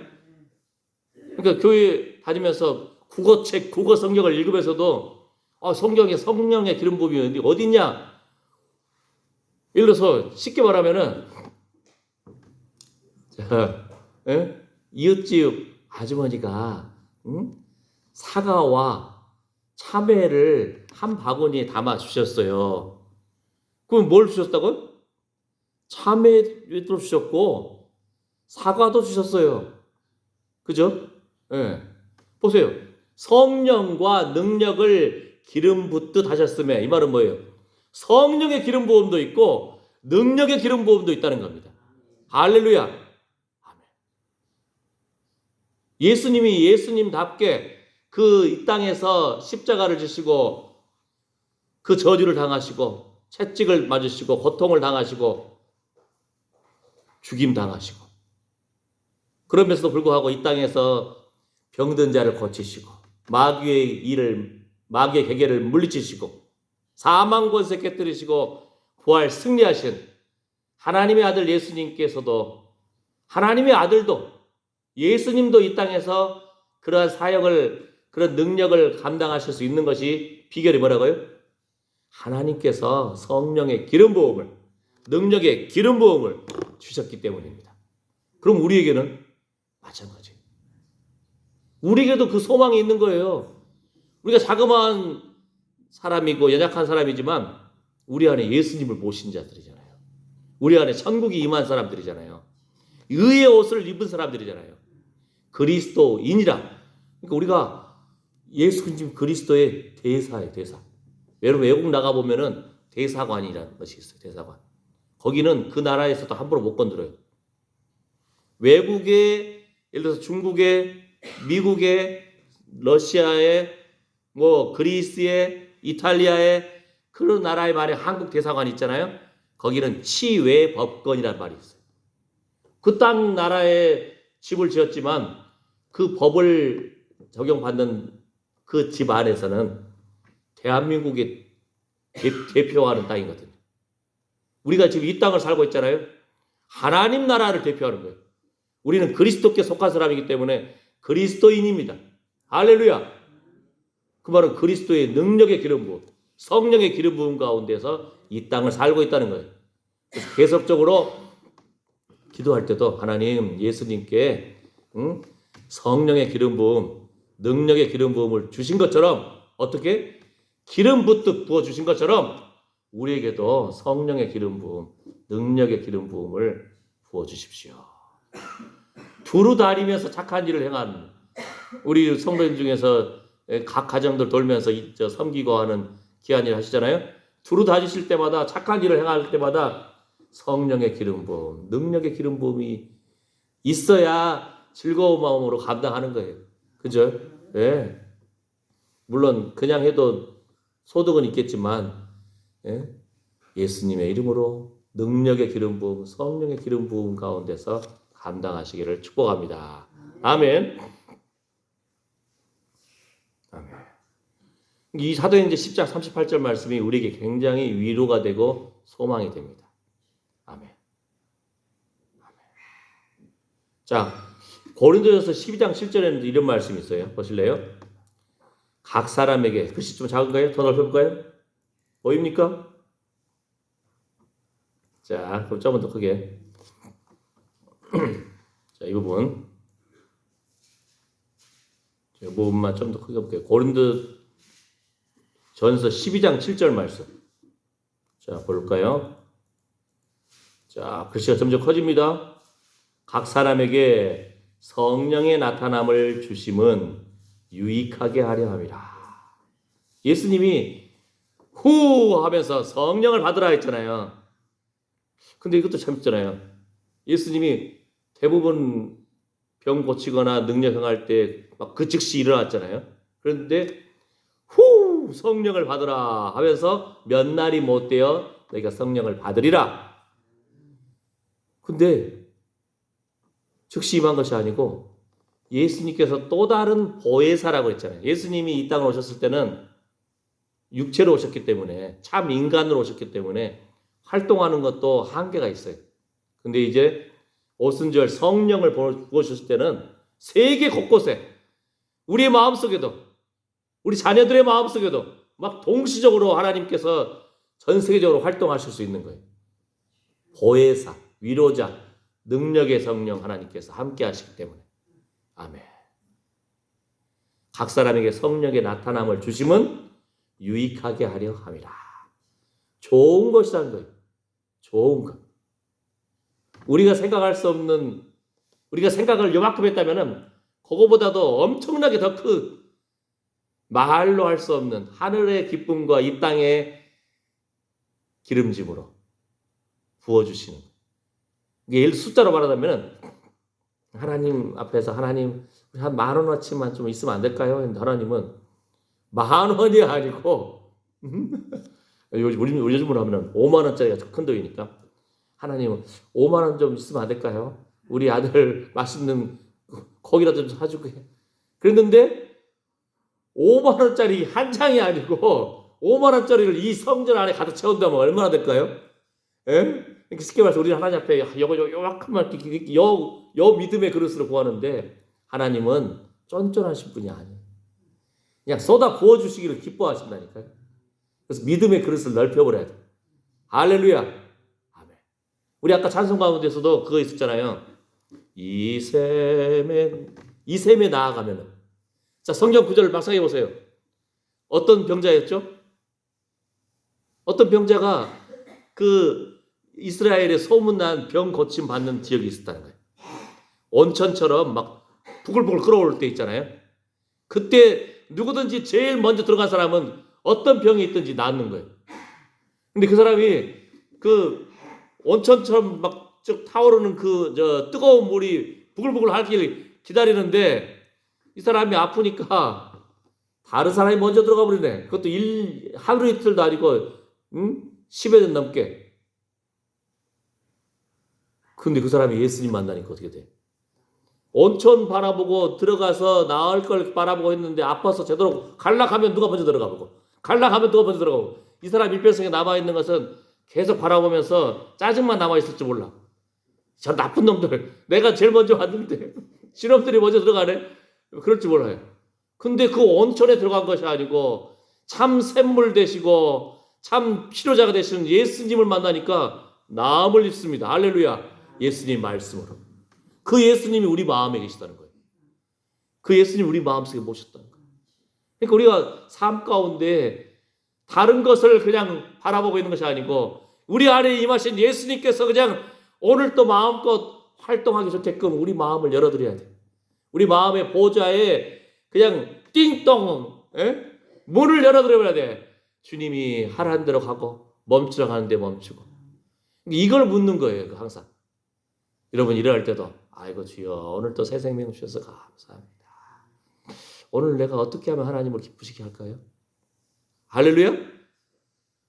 그러니까 교회 다니면서 국어 성경을 읽으면서도 성경에 성령의 기름 부음이 어딨냐? 예를 들어서 쉽게 말하면은 이웃집 아주머니가 사과와 참외를 한 바구니에 담아 주셨어요. 그럼 뭘 주셨다고요? 참외도 주셨고 사과도 주셨어요. 그죠? 예. 보세요. 성령과 능력을 기름 붓듯 하셨음에, 이 말은 뭐예요? 성령의 기름 부음도 있고 능력의 기름 부음도 있다는 겁니다. 할렐루야. 아멘. 예수님이 예수님답게 그 이 땅에서 십자가를 지시고 그 저주를 당하시고 채찍을 맞으시고 고통을 당하시고 죽임 당하시고, 그러면서도 불구하고 이 땅에서 병든 자를 고치시고 마귀의 계계를 물리치시고 사망 권세 깨뜨리시고 부활 승리하신 하나님의 아들 예수님께서도, 하나님의 아들도, 예수님도 이 땅에서 그러한 사역을, 그런 능력을 감당하실 수 있는 것이 비결이 뭐라고요? 하나님께서 성령의 기름 부음을, 능력의 기름 부음을 주셨기 때문입니다. 그럼 우리에게는 마찬가지. 우리에게도 그 소망이 있는 거예요. 우리가 자그마한 사람이고 연약한 사람이지만 우리 안에 예수님을 모신 자들이잖아요. 우리 안에 천국이 임한 사람들이잖아요. 의의 옷을 입은 사람들이잖아요. 그리스도인이라. 그러니까 우리가 예수님 그리스도의 대사예요. 대사. 여러분 외국 나가보면은 대사관이라는 것이 있어요. 대사관. 거기는 그 나라에서도 함부로 못 건드려요. 외국에, 예를 들어서 중국에, 미국에, 러시아에, 그리스에, 이탈리아에, 그런 나라에 만약 한국 대사관이 있잖아요. 거기는 치외 법권이라는 말이 있어요. 그 땅 나라에 집을 지었지만 그 법을 적용받는 그 집 안에서는 대한민국의 대표하는 땅이거든요. 우리가 지금 이 땅을 살고 있잖아요. 하나님 나라를 대표하는 거예요. 우리는 그리스도께 속한 사람이기 때문에 그리스도인입니다. 할렐루야. 그 말은 그리스도의 능력의 기름 부음, 성령의 기름 부음 가운데서 이 땅을 살고 있다는 거예요. 그래서 계속적으로 기도할 때도 하나님, 예수님께 성령의 기름 부음, 능력의 기름 부음을 주신 것처럼, 어떻게? 기름 붓듯 부어주신 것처럼 우리에게도 성령의 기름 부음, 능력의 기름 부음을 부어주십시오. 두루 다니면서 착한 일을 행한 우리 성도님 중에서 각 가정들 돌면서 섬기고 하는 귀한 일 하시잖아요. 두루 다니실 때마다, 착한 일을 행할 때마다 성령의 기름 부음, 능력의 기름 부음이 있어야 즐거운 마음으로 감당하는 거예요. 그죠? 예. 물론 그냥 해도 소득은 있겠지만, 예? 예수님의 이름으로 능력의 기름 부음, 성령의 기름 부음 가운데서 감당하시기를 축복합니다. 아멘. 아멘. 이 사도행전 10장 38절 말씀이 우리에게 굉장히 위로가 되고 소망이 됩니다. 아멘. 아멘. 자, 고린도전서 12장 7절에는 이런 말씀이 있어요. 보실래요? 각 사람에게, 글씨 좀 작은가요? 더 넓혀볼까요? 보입니까? 자, 그럼 조금 더 크게. 자, 이 부분. 이 부분만 좀 더 크게 볼게요. 고린도전서 12장 7절 말씀. 자, 볼까요? 자, 글씨가 점점 커집니다. 각 사람에게 성령의 나타남을 주심은 유익하게 하려 함이라. 예수님이 후 하면서 성령을 받으라 했잖아요. 근데 이것도 재밌잖아요. 예수님이 대부분 병 고치거나 능력 행할 때 막 그 즉시 일어났잖아요. 그런데 후 성령을 받으라 하면서 몇 날이 못 되어 너희가 성령을 받으리라. 근데 즉시 임한 것이 아니고 예수님께서 또 다른 보혜사라고 했잖아요. 예수님이 이 땅에 오셨을 때는 육체로 오셨기 때문에, 참 인간으로 오셨기 때문에 활동하는 것도 한계가 있어요. 근데 이제 오순절 성령을 부어주실 때는 세계 곳곳에, 우리의 마음속에도, 우리 자녀들의 마음속에도, 막 동시적으로 하나님께서 전 세계적으로 활동하실 수 있는 거예요. 보혜사, 위로자, 능력의 성령 하나님께서 함께 하시기 때문에. 아멘. 각 사람에게 성령의 나타남을 주심은 유익하게 하려 함이라. 좋은 것이라는 거예요. 좋은 것. 우리가 생각할 수 없는, 우리가 생각을 요만큼 했다면은 그거보다도 엄청나게 더 큰, 말로 할 수 없는 하늘의 기쁨과 이 땅의 기름짐으로 부어주시는. 이게 예를 숫자로 말하자면은 하나님 앞에서 하나님 한 10,000원어치만 좀 있으면 안 될까요? 근데 하나님은 10,000원이 아니고 요즘으로 하면 50,000원짜리가 큰 돈이니까 하나님은 50,000원 좀 있으면 안 될까요? 우리 아들 맛있는 고기라도 좀 사주고 해. 그랬는데 50,000원짜리 한 장이 아니고 50,000원짜리를 이 성전 안에 가득 채운다면 얼마나 될까요? 예? 이렇게 쉽게 말해서 우리는 하나님 앞에 요만큼만 요 믿음의 그릇으로 구하는데 하나님은 쫀쫀하신 분이 아니에요. 그냥 쏟아 부어주시기를 기뻐하신다니까요. 그래서 믿음의 그릇을 넓혀버려야 돼. 할렐루야. 아멘. 우리 아까 찬송 가운데서도 그거 있었잖아요. 이 셈에 나아가면은. 자, 성경 구절을 막상해 보세요. 어떤 병자였죠? 어떤 병자가 그 이스라엘의 소문난 병 고침 받는 지역이 있었다는 거예요. 온천처럼 막 부글부글 끓어올 때 있잖아요. 그때 누구든지 제일 먼저 들어간 사람은 어떤 병이 있든지 낫는 거예요. 근데 그 사람이 그 온천처럼 막 쭉 타오르는 그 뜨거운 물이 부글부글 하길 기다리는데 이 사람이 아프니까 다른 사람이 먼저 들어가 버리네. 그것도 하루 이틀도 아니고 10여 년 넘게. 근데 그 사람이 예수님 만나니까 어떻게 돼? 온천 바라보고 들어가서 나을 걸 바라보고 했는데 아파서 제대로 갈락하면 누가 먼저 들어가보고 갈락하면 누가 먼저 들어가고 이 사람 일변성에 남아있는 것은 계속 바라보면서 짜증만 남아있을지 몰라. 저 나쁜 놈들 내가 제일 먼저 왔는데 신놈들이 먼저 들어가네. 그럴지 몰라요. 근데 그 온천에 들어간 것이 아니고 참 샘물 되시고 참 치료자가 되시는 예수님을 만나니까 나음을 입습니다. 할렐루야. 예수님 말씀으로. 그 예수님이 우리 마음에 계시다는 거예요. 그 예수님 우리 마음속에 모셨다는 거예요. 그러니까 우리가 삶 가운데 다른 것을 그냥 바라보고 있는 것이 아니고 우리 안에 임하신 예수님께서 그냥 오늘 또 마음껏 활동하기 좋게끔 우리 마음을 열어드려야 돼. 우리 마음의 보좌에 그냥 띵동 문을 열어드려야 돼. 주님이 하라는 대로 가고 멈추라고 하는데 멈추고. 이걸 묻는 거예요. 항상. 여러분 일어날 때도 아이고 주여 오늘 또 새 생명 주셔서 감사합니다. 오늘 내가 어떻게 하면 하나님을 기쁘시게 할까요? 할렐루야.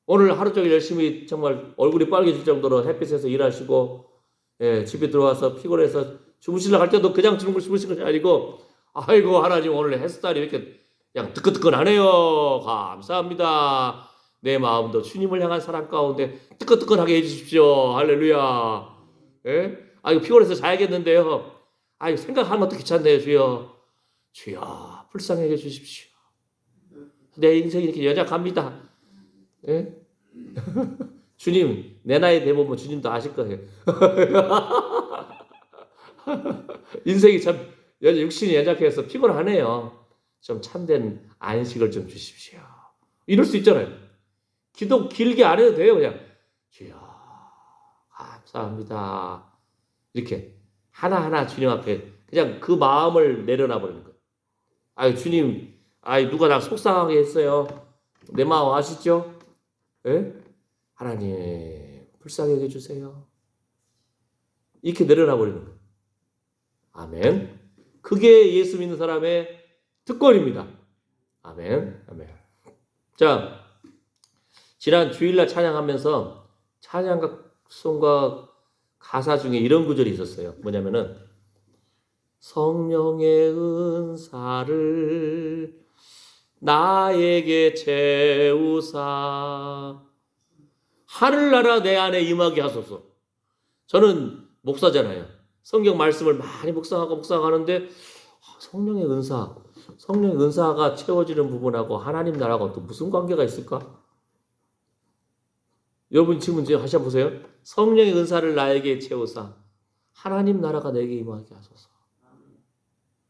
오늘 하루 종일 열심히 정말 얼굴이 빨개질 정도로 햇빛에서 일하시고 집에 들어와서 피곤해서 주무시려고 할 때도 그냥 주무시는 것이 아니고 아이고 하나님 오늘 햇살이 이렇게 그냥 뜨끈뜨끈하네요. 감사합니다. 내 마음도 주님을 향한 사랑 가운데 뜨끈뜨끈하게 해주십시오. 할렐루야. 아이고 피곤해서 자야겠는데요. 아이고 생각하는 것도 귀찮네요. 주여 불쌍하게 해주십시오. 내 인생이 이렇게 연약합니다. 주님 내 나이 대보면 주님도 아실 거예요. 인생이 참 육신이 연약해서 피곤하네요. 좀 참된 안식을 좀 주십시오. 이럴 수 있잖아요. 기도 길게 안 해도 돼요. 그냥 주여 감사합니다. 이렇게 하나하나 주님 앞에 그냥 그 마음을 내려놔 버리는 거예요. 아유 주님, 누가 나 속상하게 했어요. 내 마음 아시죠? 하나님 불쌍하게 해주세요. 이렇게 내려놔 버리는 거예요. 아멘. 그게 예수 믿는 사람의 특권입니다. 아멘. 아멘. 자, 지난 주일날 찬양하면서 찬양과 송과 가사 중에 이런 구절이 있었어요. 뭐냐면은 성령의 은사를 나에게 채우사 하늘나라 내 안에 임하게 하소서. 저는 목사잖아요. 성경 말씀을 많이 묵상하고 묵상하는데 성령의 은사 성령의 은사가 채워지는 부분하고 하나님 나라가 또 무슨 관계가 있을까? 여러분 지금 이제 하셔 보세요. 성령의 은사를 나에게 채우사 하나님 나라가 내게 임하게 하소서.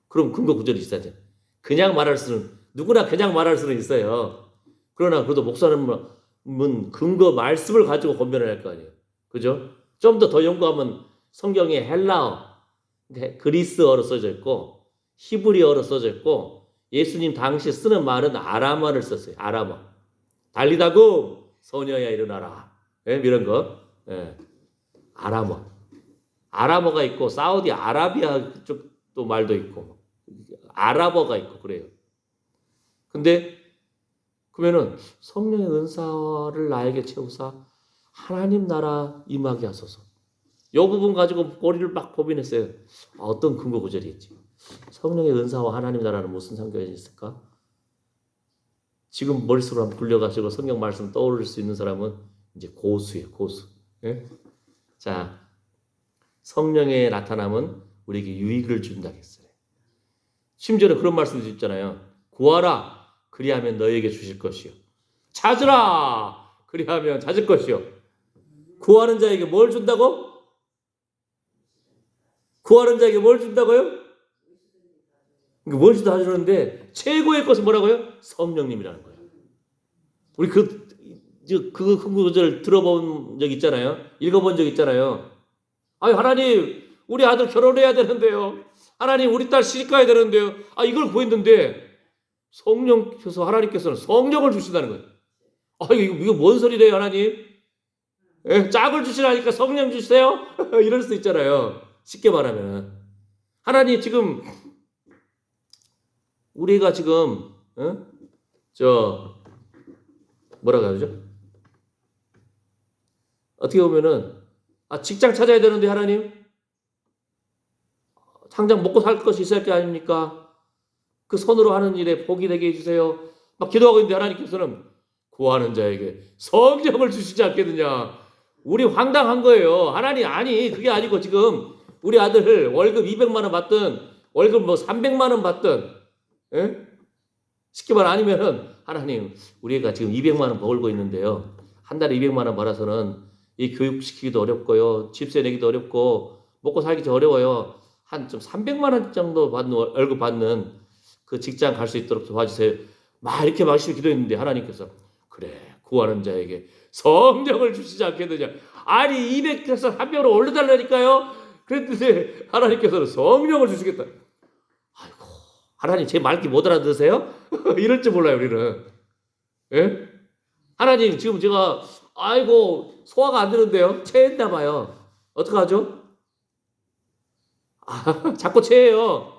그럼 근거 구절이 있어야 돼. 그냥 말할 수는 누구나 그냥 말할 수는 있어요. 그러나 그래도 목사님은 근거 말씀을 가지고 권면을 할 거 아니에요. 그죠? 좀 더 연구하면 성경에 헬라어, 그리스어로 써져 있고 히브리어로 써져 있고 예수님 당시 쓰는 말은 아람어를 썼어요. 아람어. 달리다고 소녀야 일어나라. 예, 이런 거. 예. 아람어. 아람어가 있고 사우디 아라비아 쪽도 말도 있고 아랍어가 있고 그래요. 근데 그러면은 성령의 은사를 나에게 채우사 하나님 나라 임하게 하소서. 이 부분 가지고 머리를 막 고민했어요. 어떤 근거 구절이 있지? 성령의 은사와 하나님 나라는 무슨 상관이 있을까? 지금 머릿속으로 한번 굴려가시고 성경 말씀 떠올릴 수 있는 사람은 이제 고수예요. 고수. 예? 자, 성령의 나타남은 우리에게 유익을 준다 했어요. 심지어는 그런 말씀도 있잖아요. 구하라 그리하면 너에게 주실 것이요. 찾으라 그리하면 찾을 것이요. 구하는 자에게 뭘 준다고? 구하는 자에게 뭘 준다고요? 무엇이든 하시는데 최고의 것은 뭐라고요? 성령님이라는 거예요. 우리 그 구절 들어본 적 있잖아요. 읽어본 적 있잖아요. 아니 하나님 우리 아들 결혼해야 되는데요. 하나님 우리 딸 시집가야 되는데요. 이걸 구했는데 하나님께서는 성령을 주신다는 거예요. 이거 뭔 소리래요 하나님? 짝을 주시라니까 성령 주세요? 이럴 수 있잖아요. 쉽게 말하면 하나님 우리가 지금 뭐라고 하죠? 어떻게 보면은 직장 찾아야 되는데 하나님 당장 먹고 살 것이 있어야 할 게 아닙니까? 그 손으로 하는 일에 복이 되게 해주세요. 막 기도하고 있는데 하나님께서는 구하는 자에게 성령을 주시지 않겠느냐. 우리 황당한 거예요. 하나님 아니 그게 아니고 지금 우리 아들 월급 200만 원 받든 월급 300만 원 받든 쉽게 말 아니면은 하나님 우리 애가 지금 200만 원 벌고 있는데요. 한 달에 200만 원 벌어서는 이 교육시키기도 어렵고요. 집세 내기도 어렵고 먹고 살기 어려워요. 한 좀 300만 원 정도 월급 받는 그 직장 갈 수 있도록 도와주세요. 이렇게 열심히 기도했는데 하나님께서 그래 구하는 자에게 성령을 주시지 않겠느냐. 아니 200에서 300으로 올려달라니까요. 그랬는데 하나님께서는 성령을 주시겠다. 아이고 하나님 제 말기 못 알아들으세요? 이럴 줄 몰라요 우리는. 예? 하나님 지금 제가 소화가 안 되는데요. 체했나 봐요. 어떡하죠? 자꾸 체해요.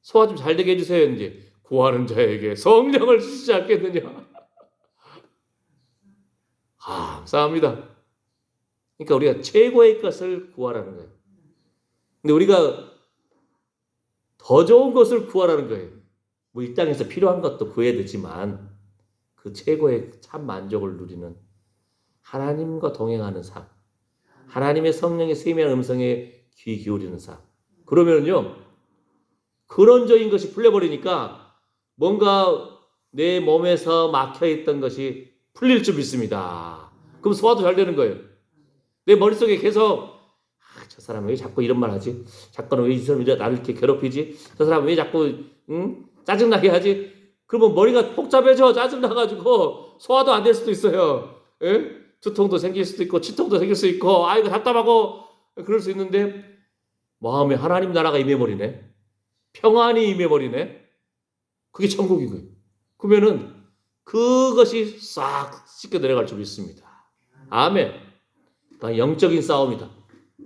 소화 좀 잘 되게 해주세요. 이제 구하는 자에게 성령을 주시지 않겠느냐. 감사합니다. 그러니까 우리가 최고의 것을 구하라는 거예요. 근데 우리가 더 좋은 것을 구하라는 거예요. 이 땅에서 필요한 것도 구해야 되지만 그 최고의 참 만족을 누리는 하나님과 동행하는 삶, 하나님의 성령의 세미한 음성에 귀 기울이는 삶. 그러면요 근원적인 것이 풀려버리니까 뭔가 내 몸에서 막혀있던 것이 풀릴 줄 믿습니다. 그럼 소화도 잘 되는 거예요. 내 머릿속에 계속 저 사람은 왜 자꾸 이런 말 하지? 자꾸는 왜 이 사람이 나를 이렇게 괴롭히지? 저 사람은 왜 자꾸 짜증나게 하지? 그러면 머리가 복잡해져. 짜증나가지고 소화도 안 될 수도 있어요. 두통도 생길 수도 있고 치통도 생길 수 있고 이거 답답하고 그럴 수 있는데 마음에 하나님 나라가 임해버리네. 평안이 임해버리네. 그게 천국인 거예요. 그러면은 그것이 싹 씻겨 내려갈 줄 믿습니다. 아멘. 영적인 싸움이다.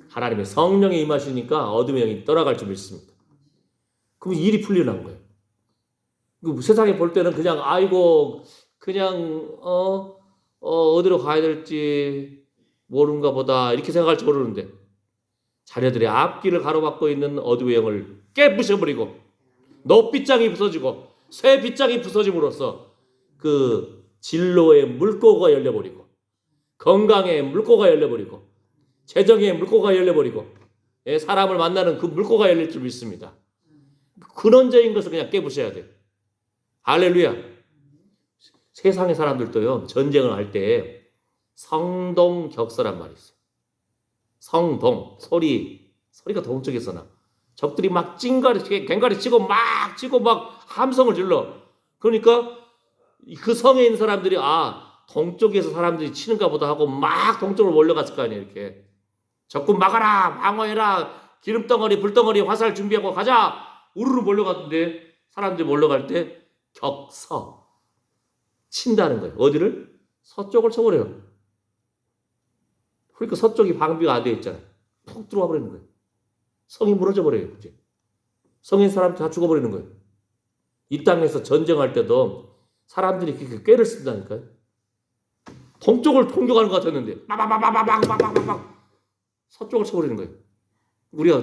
하나님의 성령이 임하시니까 어둠의 영이 떠나갈 줄 믿습니다. 그럼 일이 풀리는 거예요. 세상에 볼 때는 그냥 어디로 가야 될지 모르는가 보다 이렇게 생각할지 모르는데 자녀들의 앞길을 가로막고 있는 어둠의 영을 깨부셔버리고 놋빗장이 부서지고 쇠 빗장이 부서짐으로써 그 진로의 물꼬가 열려버리고 건강의 물꼬가 열려버리고 재정의 물꼬가 열려버리고 사람을 만나는 그 물꼬가 열릴 줄 믿습니다. 근원적인 것을 그냥 깨부셔야 돼. 할렐루야. 세상의 사람들도요, 전쟁을 할 때 성동격서란 말이 있어요. 성동, 소리가 동쪽에서 나. 적들이 막 꽹가리 치고 막 함성을 질러. 그러니까 그 성에 있는 사람들이 동쪽에서 사람들이 치는가 보다 하고 막 동쪽으로 몰려갔을 거 아니에요. 이렇게 적군 막아라, 방어해라, 기름덩어리, 불덩어리, 화살 준비하고 가자. 우르르 몰려갔는데 사람들이 몰려갈 때 격서 친다는 거예요. 어디를? 서쪽을 쳐버려요. 그러니까 서쪽이 방비가 안 되어 있잖아요. 푹 들어와 버리는 거예요. 성이 무너져 버려요. 이제 성인 사람들 다 죽어버리는 거예요. 이 땅에서 전쟁할 때도 사람들이 그렇게 꾀를 쓴다니까요. 동쪽을 공격하는 것 같았는데 빠바바바바바바바바바 서쪽을 쳐버리는 거예요. 우리가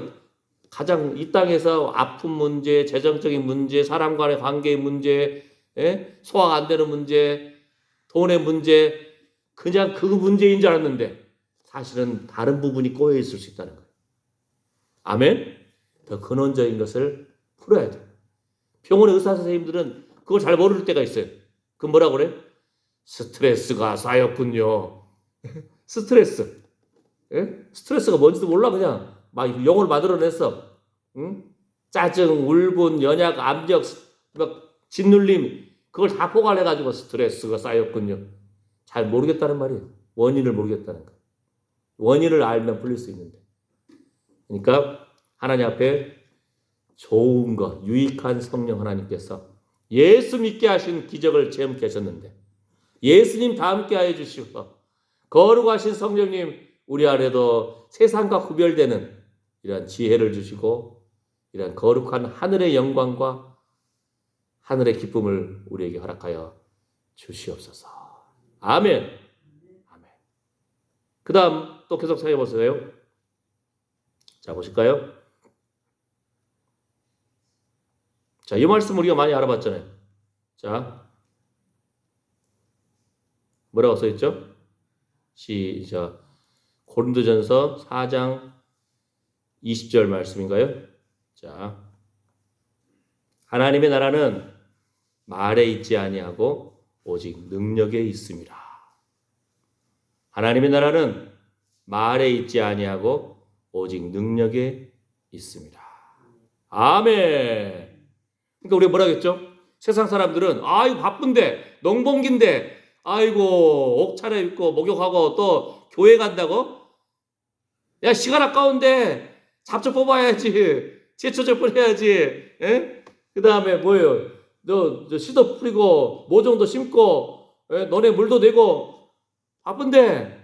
가장 이 땅에서 아픈 문제, 재정적인 문제, 사람 간의 관계의 문제, 소화가 안 되는 문제, 돈의 문제, 그냥 그 문제인 줄 알았는데 사실은 다른 부분이 꼬여 있을 수 있다는 거예요. 아멘? 더 근원적인 것을 풀어야 돼요. 병원의 의사 선생님들은 그걸 잘 모를 때가 있어요. 그 뭐라고 그래? 스트레스가 쌓였군요. 스트레스. 스트레스가 뭔지도 몰라. 그냥 막 영어를 만들어냈어. 응? 짜증, 울분, 연약, 압력, 막 짓눌림, 그걸 다 포괄해가지고 스트레스가 쌓였군요. 잘 모르겠다는 말이에요. 원인을 모르겠다는 거예요. 원인을 알면 풀릴 수 있는데. 그러니까 하나님 앞에 좋은 것, 유익한 성령 하나님께서 예수 믿게 하신 기적을 체험케 하셨는데 예수님 다 함께 하여 주시고 거룩하신 성령님 우리 안에도 세상과 구별되는 이러한 지혜를 주시고 이러한 거룩한 하늘의 영광과 하늘의 기쁨을 우리에게 허락하여 주시옵소서. 아멘. 아멘. 그 다음 또 계속 찾아보세요. 자, 보실까요? 자, 이 말씀 우리가 많이 알아봤잖아요. 자, 뭐라고 써있죠? 시작. 고린도전서 4장 20절 말씀인가요? 자, 하나님의 나라는 말에 있지 아니하고 오직 능력에 있습니다. 하나님의 나라는 말에 있지 아니하고 오직 능력에 있습니다. 아멘. 그러니까 우리가 뭐라 했죠? 세상 사람들은 이거 바쁜데 농번기인데 아이고 옷 차려입고 목욕하고 또 교회 간다고? 야 시간 아까운데 잡초 뽑아야지 제초제품 해야지. 그 다음에 뭐예요? 너 씨도 뿌리고 모종도 심고 너네 물도 내고 바쁜데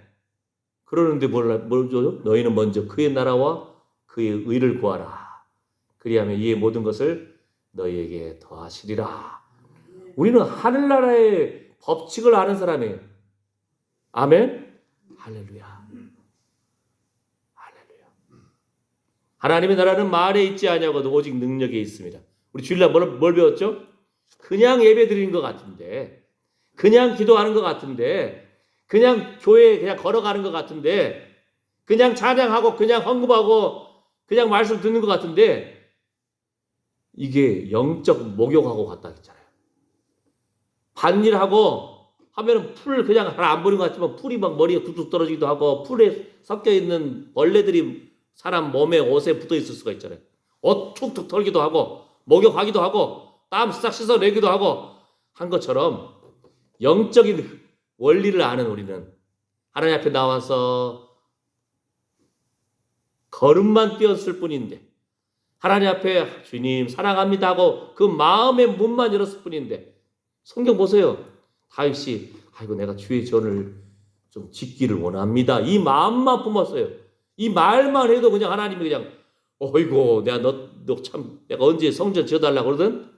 그러는데 뭘 줘요? 너희는 먼저 그의 나라와 그의 의를 구하라. 그리하면 이의 모든 것을 너희에게 더하시리라. 우리는 하늘나라의 법칙을 아는 사람이에요. 아멘? 할렐루야. 할렐루야. 하나님의 나라는 말에 있지 아니하고도 오직 능력에 있습니다. 우리 주일날 뭘 배웠죠? 그냥 예배 드리는 것 같은데, 그냥 기도하는 것 같은데, 그냥 교회에 그냥 걸어가는 것 같은데, 그냥 찬양하고 그냥 헌금하고 그냥 말씀 듣는 것 같은데 이게 영적 목욕하고 같다 했잖아요. 반일하고 하면은 풀 그냥 하나 안 보는 것 같지만 풀이 막 머리에 툭툭 떨어지기도 하고 풀에 섞여 있는 벌레들이 사람 몸에 옷에 붙어 있을 수가 있잖아요. 옷 툭툭 털기도 하고 목욕하기도 하고 땀 싹 씻어내기도 하고 한 것처럼 영적인 원리를 아는 우리는 하나님 앞에 나와서 걸음만 띄었을 뿐인데 하나님 앞에 주님 사랑합니다 하고 그 마음의 문만 열었을 뿐인데 성경 보세요. 다윗이 아이고 내가 주의 전을 좀 짓기를 원합니다. 이 마음만 품었어요. 이 말만 해도 그냥 하나님이 그냥 어이고 내가 너 참 내가 언제 성전 지어달라고 그러든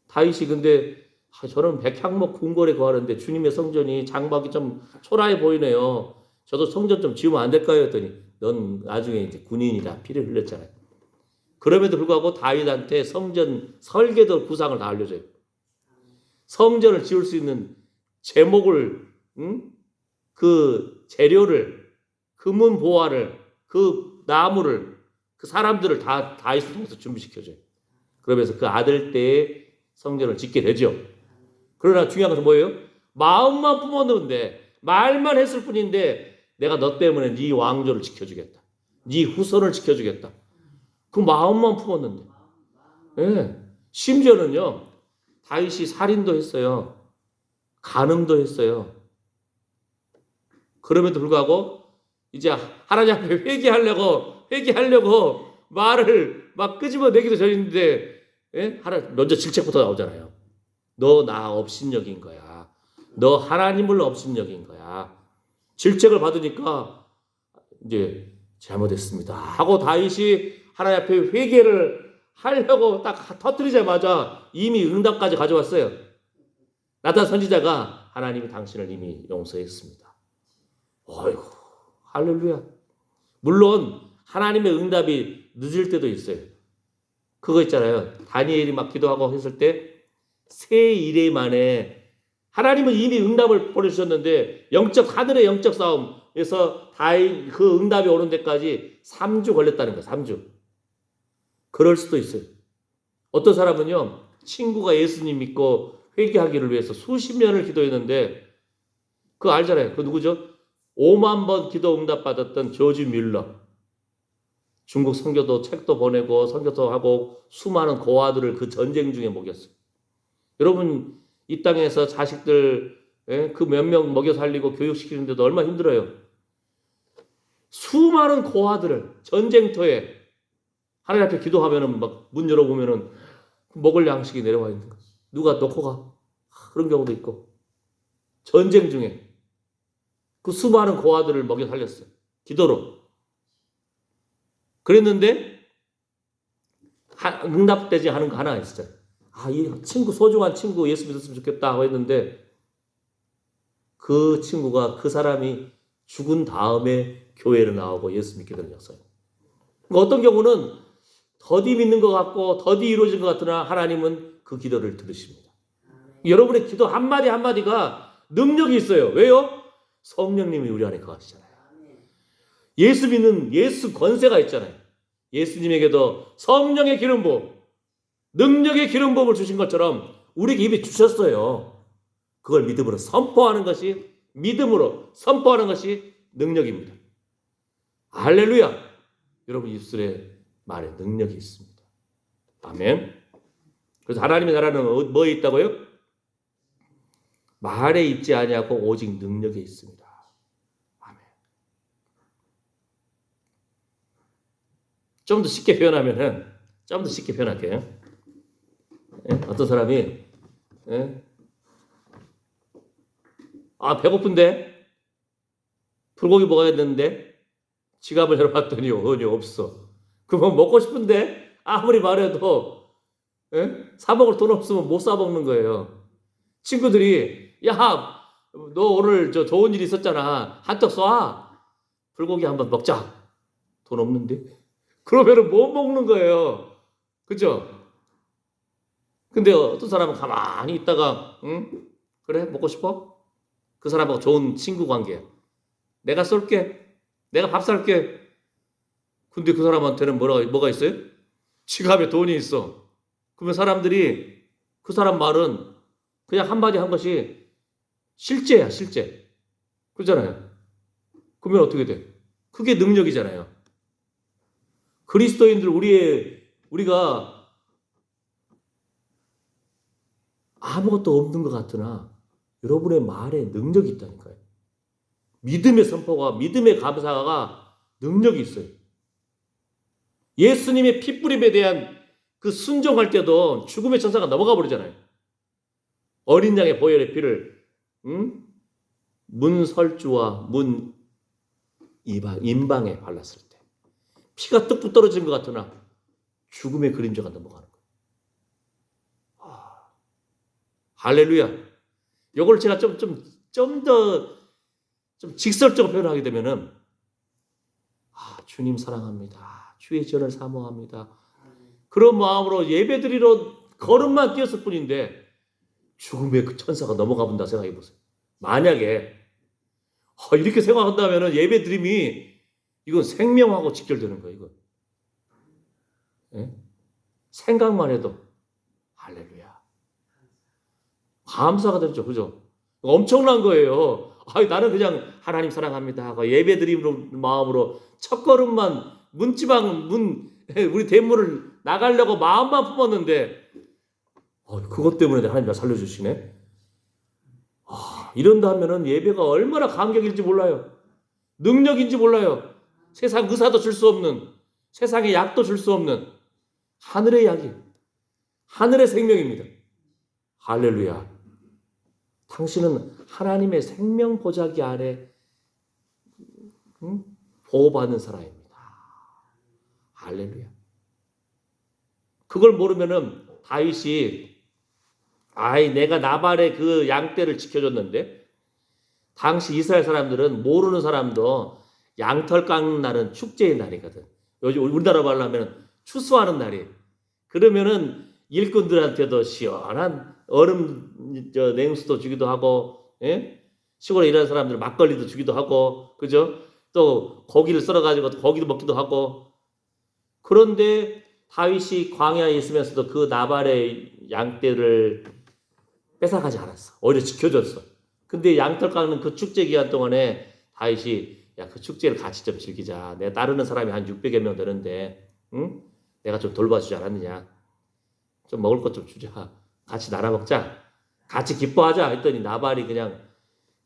다윗이 근데 저는 백향목 궁궐에 거하는데 주님의 성전이 장막이 좀 초라해 보이네요. 저도 성전 좀 지으면 안 될까요? 했더니 넌 나중에 이제 군인이라 피를 흘렸잖아요. 그럼에도 불구하고 다윗한테 성전 설계도 구상을 다 알려줘요. 성전을 지을 수 있는 제목을, 그 재료를, 그 문 보화를, 그 나무를, 그 사람들을 다 다윗을 통해서 준비시켜줘요. 그러면서 그 아들 때에 성전을 짓게 되죠. 그러나 중요한 것은 뭐예요? 마음만 품었는데, 말만 했을 뿐인데, 내가 너 때문에 네 왕조를 지켜주겠다. 네 후손을 지켜주겠다. 그 마음만 품었는데. 예. 심지어는요, 다윗이 살인도 했어요. 간음도 했어요. 그럼에도 불구하고 이제 하나님 앞에 회개하려고 말을 막 끄집어내기도 전인데, 예? 먼저 질책부터 나오잖아요. 너 나 업신여긴 거야. 너 하나님을 업신여긴 거야. 질책을 받으니까 이제 잘못했습니다 하고 다윗이 하나님 앞에 회개를 하려고 딱 터뜨리자마자 이미 응답까지 가져왔어요. 나단 선지자가 하나님이 당신을 이미 용서했습니다. 어이구, 할렐루야. 물론 하나님의 응답이 늦을 때도 있어요. 그거 있잖아요. 다니엘이 막 기도하고 했을 때 세 이래 만에 하나님은 이미 응답을 보내주셨는데 하늘의 영적 싸움에서 다행 그 응답이 오는 데까지 3주 걸렸다는 거예요. 3주. 그럴 수도 있어요. 어떤 사람은요, 친구가 예수님 믿고 회개하기를 위해서 수십 년을 기도했는데, 그거 알잖아요. 그 누구죠? 5만 번 기도 응답 받았던 조지 뮬러. 중국 선교도 책도 보내고 선교도 하고 수많은 고아들을 그 전쟁 중에 먹였어요. 여러분, 이 땅에서 자식들 그 몇 명 먹여 살리고 교육시키는데도 얼마나 힘들어요. 수많은 고아들을 전쟁터에 하나님 앞에 기도하면은 막 문 열어보면은 먹을 양식이 내려와 있는 거예요. 누가 놓고 가. 그런 경우도 있고. 전쟁 중에 그 수많은 고아들을 먹여 살렸어요. 기도로. 그랬는데 응답되지 않은 거 하나 있었잖아요. 이 친구, 소중한 친구 예수 믿었으면 좋겠다 하고 했는데 그 친구가, 그 사람이 죽은 다음에 교회를 나오고 예수 믿게 되는 역사예요. 그러니까 어떤 경우는 더디 믿는 것 같고 더디 이루어진 것 같으나 하나님은 그 기도를 들으십니다. 여러분의 기도 한마디 한마디가 능력이 있어요. 왜요? 성령님이 우리 안에 거하시잖아요. 예수 믿는 예수 권세가 있잖아요. 예수님에게도 성령의 기름 부음, 능력의 기름 부음을 주신 것처럼 우리에게 이미 주셨어요. 그걸 믿음으로 선포하는 것이, 믿음으로 선포하는 것이 능력입니다. 할렐루야. 여러분 입술에 말에 능력이 있습니다. 아멘. 그래서 하나님의 나라는 뭐에 있다고요? 말에 있지 아니하고 오직 능력에 있습니다. 아멘. 좀 더 쉽게 표현할게요. 어떤 사람이 배고픈데 불고기 먹어야 되는데 지갑을 열어봤더니 돈이 없어. 그러면 먹고 싶은데 아무리 말해도 사 먹을 돈 없으면 못 사 먹는 거예요. 친구들이 너 오늘 좋은 일 있었잖아. 한턱 쏴. 불고기 한번 먹자. 돈 없는데? 그러면은 못 먹는 거예요. 그죠? 근데 어떤 사람은 가만히 있다가 그래 먹고 싶어? 그 사람하고 좋은 친구 관계야. 내가 쏠게. 내가 밥 살게. 근데 그 사람한테는 뭐가 있어요? 지갑에 돈이 있어. 그러면 사람들이 그 사람 말은 그냥 한마디 한 것이 실제야, 실제. 그렇잖아요. 그러면 어떻게 돼? 그게 능력이잖아요. 그리스도인들 우리가 아무것도 없는 것 같으나 여러분의 말에 능력이 있다니까요. 믿음의 선포가, 믿음의 감사가 능력이 있어요. 예수님의 피뿌림에 대한 그 순종할 때도 죽음의 천사가 넘어가 버리잖아요. 어린 양의 보혈의 피를 문설주와 문 임방에 발랐을 때 피가 뚝뚝 떨어지는 것 같으나 죽음의 그림자가 넘어가는 거예요. 할렐루야. 이걸 제가 좀 더 직설적으로 표현하게 되면은 주님 사랑합니다. 주의 전을 사모합니다. 그런 마음으로 예배드리러 걸음만 뛰었을 뿐인데 죽음의 그 천사가 넘어가 본다 생각해 보세요. 만약에 이렇게 생각한다면 예배드림이 이건 생명하고 직결되는 거예요. 이거. 예? 생각만 해도 할렐루야. 감사가 되죠. 그죠? 엄청난 거예요. 나는 그냥 하나님 사랑합니다 하고 예배드리는 마음으로 첫걸음만 우리 대문을 나가려고 마음만 품었는데 그것 때문에 하나님 나 살려주시네. 이런다 하면은 예배가 얼마나 감격일지 몰라요. 능력인지 몰라요. 세상 의사도 줄 수 없는, 세상의 약도 줄 수 없는 하늘의 약이, 하늘의 생명입니다. 할렐루야. 당신은 하나님의 생명 보자기 아래 보호받는 사람입니다. 할렐루야. 그걸 모르면은 다윗이 내가 나발의 그 양떼를 지켜줬는데, 당시 이스라엘 사람들은 모르는 사람도 양털 깎는 날은 축제의 날이거든. 요즘 우리나라 말로 하면 추수하는 날이. 그러면은 일꾼들한테도 시원한 얼음 냉수도 주기도 하고, 시골에 일하는 사람들 막걸리도 주기도 하고, 그죠? 또 고기를 썰어가지고 고기도 먹기도 하고. 그런데 다윗이 광야에 있으면서도 그 나발의 양떼를 뺏어가지 않았어. 오히려 지켜줬어. 근데 양털 깎는 그 축제 기간 동안에 다윗이 그 축제를 같이 좀 즐기자. 내가 따르는 사람이 한 600여 명 되는데, 내가 좀 돌봐주지 않았느냐. 좀 먹을 것 좀 주자. 같이 나눠 먹자. 같이 기뻐하자. 했더니 나발이 그냥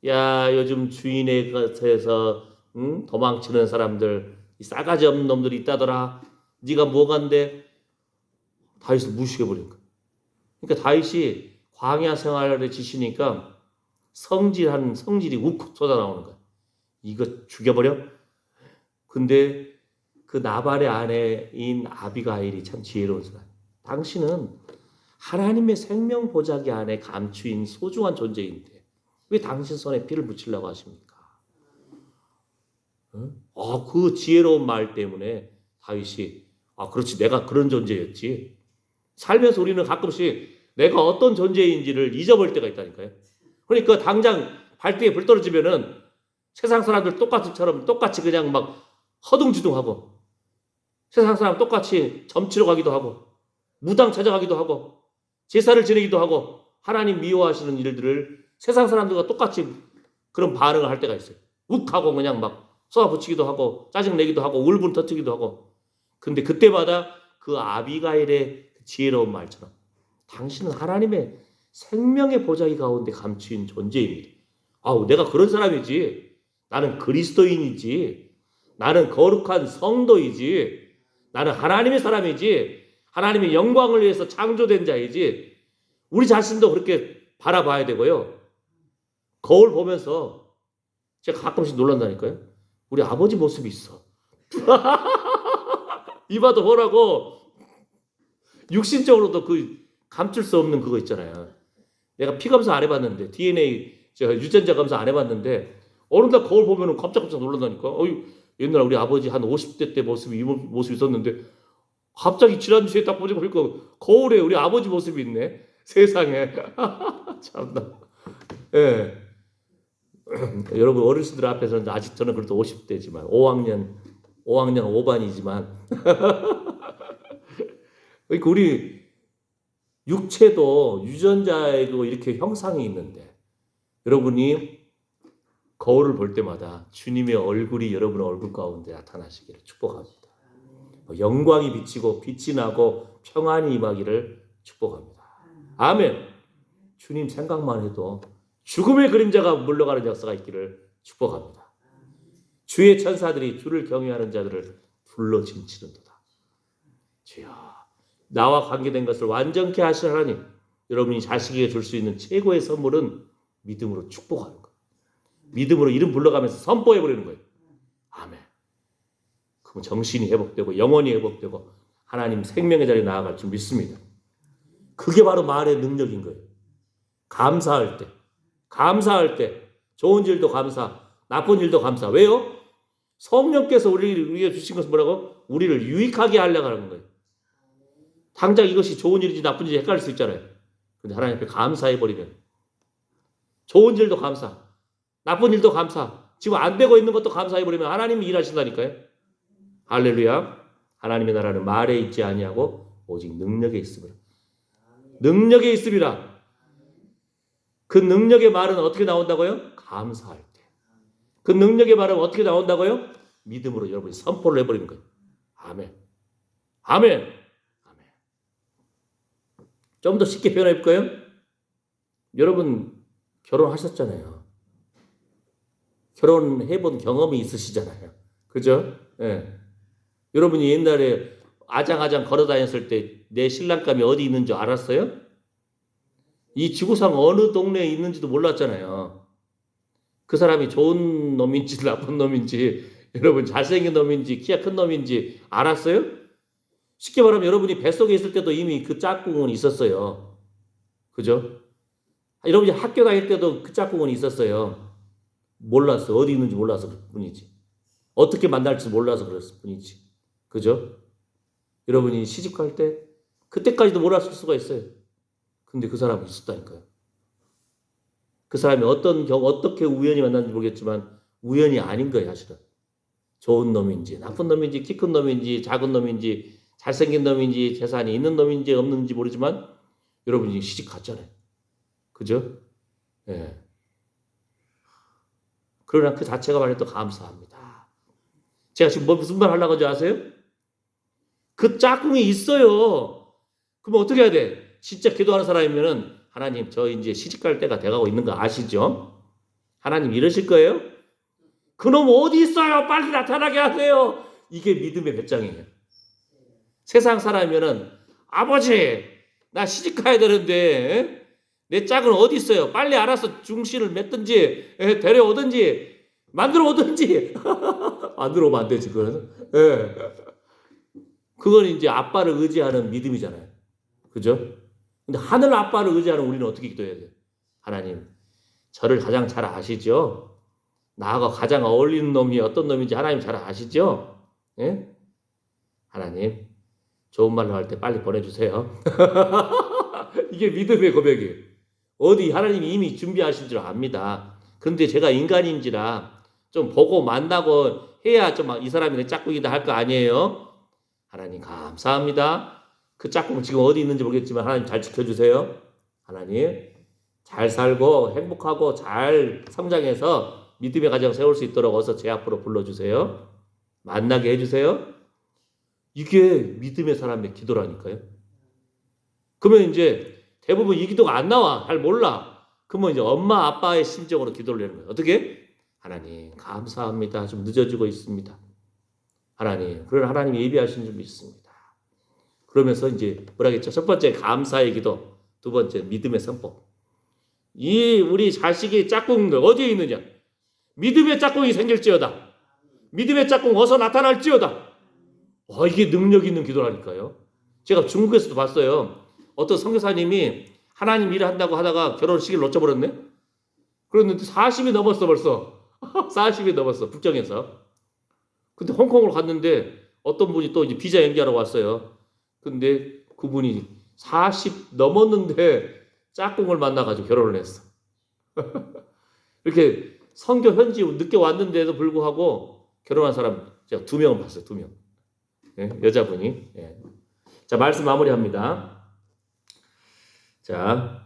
요즘 주인의 곁에서 도망치는 사람들, 이 싸가지 없는 놈들이 있다더라. 네가 뭐간데? 다윗을 무시해버린 거야. 그러니까 다윗이 광야 생활에 지시니까 성질이 욱욱 쏟아나오는 거야. 이거 죽여버려? 근데 그 나발의 아내인 아비가일이 참 지혜로운 사람. 당신은 하나님의 생명 보자기 안에 감추인 소중한 존재인데 왜 당신 손에 피를 묻히려고 하십니까? 그 지혜로운 말 때문에 다윗이 그렇지, 내가 그런 존재였지. 살면서 우리는 가끔씩 내가 어떤 존재인지를 잊어버릴 때가 있다니까요. 그러니까 당장 발등에 불 떨어지면은 세상 사람들 똑같이 그냥 막 허둥지둥하고, 세상 사람 똑같이 점치러 가기도 하고, 무당 찾아가기도 하고, 제사를 지내기도 하고, 하나님 미워하시는 일들을 세상 사람들과 똑같이 그런 반응을 할 때가 있어요. 욱하고 그냥 막 쏘아붙이기도 하고, 짜증내기도 하고, 울분 터뜨기도 하고. 근데 그때마다 그 아비가일의 지혜로운 말처럼 당신은 하나님의 생명의 보자기 가운데 감추인 존재입니다. 내가 그런 사람이지. 나는 그리스도인이지. 나는 거룩한 성도이지. 나는 하나님의 사람이지. 하나님의 영광을 위해서 창조된 자이지. 우리 자신도 그렇게 바라봐야 되고요. 거울 보면서 제가 가끔씩 놀란다니까요. 우리 아버지 모습이 있어. 이봐도 뭐라고 육신적으로도 그 감출 수 없는 그거 있잖아요. 내가 피 검사 안 해봤는데, DNA 유전자 검사 안 해봤는데 어느 날 거울 보면은 깜짝깜짝 놀란다니까. 옛날 우리 아버지 한 50대 때 이 모습이 있었는데 갑자기 지난주에 딱 보니까 거울에 우리 아버지 모습이 있네. 세상에. 참나. 예. 여러분 어르신들 앞에서는 아직 저는 그래도 50대지만 5학년 5반이지만 그러니까 우리 육체도 유전자에도 이렇게 형상이 있는데, 여러분이 거울을 볼 때마다 주님의 얼굴이 여러분의 얼굴 가운데 나타나시기를 축복합니다. 영광이 비치고 빛이 나고 평안이 임하기를 축복합니다. 아멘. 주님 생각만 해도 죽음의 그림자가 물러가는 역사가 있기를 축복합니다. 주의 천사들이 주를 경외하는 자들을 불러 진치는도다. 주여, 나와 관계된 것을 완전케 하실 하나님, 여러분이 자식에게 줄 수 있는 최고의 선물은 믿음으로 축복하는 거예요. 믿음으로 이름 불러가면서 선포해버리는 거예요. 아멘. 그럼 정신이 회복되고 영혼이 회복되고 하나님 생명의 자리에 나아갈 줄 믿습니다. 그게 바로 말의 능력인 거예요. 감사할 때 좋은 일도 감사, 나쁜 일도 감사. 왜요? 성령께서 우리에게 주신 것은 뭐라고? 우리를 유익하게 하려고 하는 거예요. 당장 이것이 좋은 일인지 나쁜 일인지 헷갈릴 수 있잖아요. 근데 하나님 앞에 감사해버리면 좋은 일도 감사, 나쁜 일도 감사, 지금 안 되고 있는 것도 감사해버리면 하나님이 일하신다니까요. 할렐루야. 하나님의 나라는 말에 있지 아니하고 오직 능력에 있습니다. 능력에 있습니다. 그 능력의 말은 어떻게 나온다고요? 감사할 때. 그 능력의 말은 어떻게 나온다고요? 믿음으로 여러분이 선포를 해버리는 거예요. 아멘. 아멘. 아멘. 좀 더 쉽게 표현해 볼까요? 여러분 결혼하셨잖아요. 결혼해본 경험이 있으시잖아요. 그죠? 예. 여러분이 옛날에 아장아장 걸어 다녔을 때 내 신랑감이 어디 있는 줄 알았어요? 이 지구상 어느 동네에 있는지도 몰랐잖아요. 그 사람이 좋은 놈인지 나쁜 놈인지, 여러분 잘생긴 놈인지 키가 큰 놈인지 알았어요? 쉽게 말하면 여러분이 뱃속에 있을 때도 이미 그 짝꿍은 있었어요. 그죠? 여러분이 학교 다닐 때도 그 짝꿍은 있었어요. 몰랐어. 어디 있는지 몰라서 그럴 뿐이지. 어떻게 만날지 몰라서 그랬을 뿐이지. 그죠? 여러분이 시집갈 때 그때까지도 몰랐을 수가 있어요. 근데 그 사람이 있었다니까요. 그 사람이 어떻게 우연히 만났는지 모르겠지만 우연이 아닌 거예요, 사실은. 좋은 놈인지 나쁜 놈인지 키 큰 놈인지 작은 놈인지 잘생긴 놈인지 재산이 있는 놈인지 없는지 모르지만 여러분이 시집 갔잖아요. 그죠? 예. 그러나 그 자체가 말해도 감사합니다. 제가 지금 무슨 말 하려고 하는지 아세요? 그 짝꿍이 있어요. 그럼 어떻게 해야 돼? 진짜 기도하는 사람이면은 하나님 저 이제 시집갈 때가 돼가고 있는 거 아시죠? 하나님 이러실 거예요? 그놈 어디 있어요? 빨리 나타나게 하세요. 이게 믿음의 배짱이에요. 세상 사람이면은 아버지 나 시집가야 되는데 내 짝은 어디 있어요? 빨리 알아서 중신을 맺든지 데려오든지 만들어 오든지 만들어 오면 안 되지 그거는. 그건 이제 아빠를 의지하는 믿음이잖아요. 그죠? 근데 하늘 아빠를 의지하는 우리는 어떻게 기도해야 돼요? 하나님 저를 가장 잘 아시죠? 나하고 가장 어울리는 놈이 어떤 놈인지 하나님 잘 아시죠? 예? 하나님 좋은 말로 할 때 빨리 보내주세요. 이게 믿음의 고백이에요. 어디 하나님이 이미 준비하신 줄 압니다. 그런데 제가 인간인지라 좀 보고 만나고 해야 좀 이 사람이 내 짝꿍이다 할 거 아니에요? 하나님 감사합니다. 그 짝꿍 지금 어디 있는지 모르겠지만 하나님 잘 지켜주세요. 하나님 잘 살고 행복하고 잘 성장해서 믿음의 가정 세울 수 있도록 어서 제 앞으로 불러주세요. 만나게 해주세요. 이게 믿음의 사람의 기도라니까요. 그러면 이제 대부분 이 기도가 안 나와. 잘 몰라. 그러면 이제 엄마 아빠의 심정으로 기도를 내는 거예요. 어떻게? 하나님 감사합니다. 좀 늦어지고 있습니다. 하나님 그런 하나님이 예비하신 줄 믿습니다. 그러면서 이제 뭐라겠죠? 첫 번째 감사의 기도, 두 번째 믿음의 선포. 이 우리 자식이 짝꿍 어디에 있느냐? 믿음의 짝꿍이 생길지어다. 믿음의 짝꿍 어서 나타날지어다. 이게 능력 있는 기도라니까요. 제가 중국에서도 봤어요. 어떤 선교사님이 하나님 일을 한다고 하다가 결혼 시기를 놓쳐버렸네. 그랬는데 40이 넘었어 벌써. 40이 넘었어 북경에서. 근데 홍콩으로 갔는데 어떤 분이 또 이제 비자 연기하러 왔어요. 근데 그분이 40 넘었는데 짝꿍을 만나가지고 결혼을 했어. 이렇게 선교 현지 늦게 왔는데도 불구하고 결혼한 사람 제가 2명을 봤어요. 2명. 네, 여자분이. 네. 자, 말씀 마무리합니다. 자,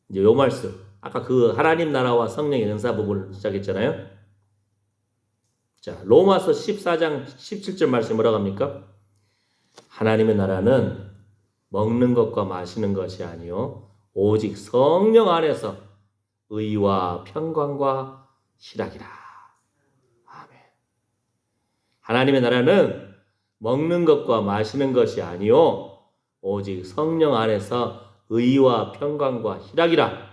이제 요 말씀. 아까 그 하나님 나라와 성령의 은사 부분을 시작했잖아요. 자, 로마서 14장 17절 말씀 뭐라고 합니까? 하나님의 나라는 먹는 것과 마시는 것이 아니요 오직 성령 안에서 의와 평강과 희락이라. 아멘. 하나님의 나라는 먹는 것과 마시는 것이 아니요 오직 성령 안에서 의와 평강과 희락이라.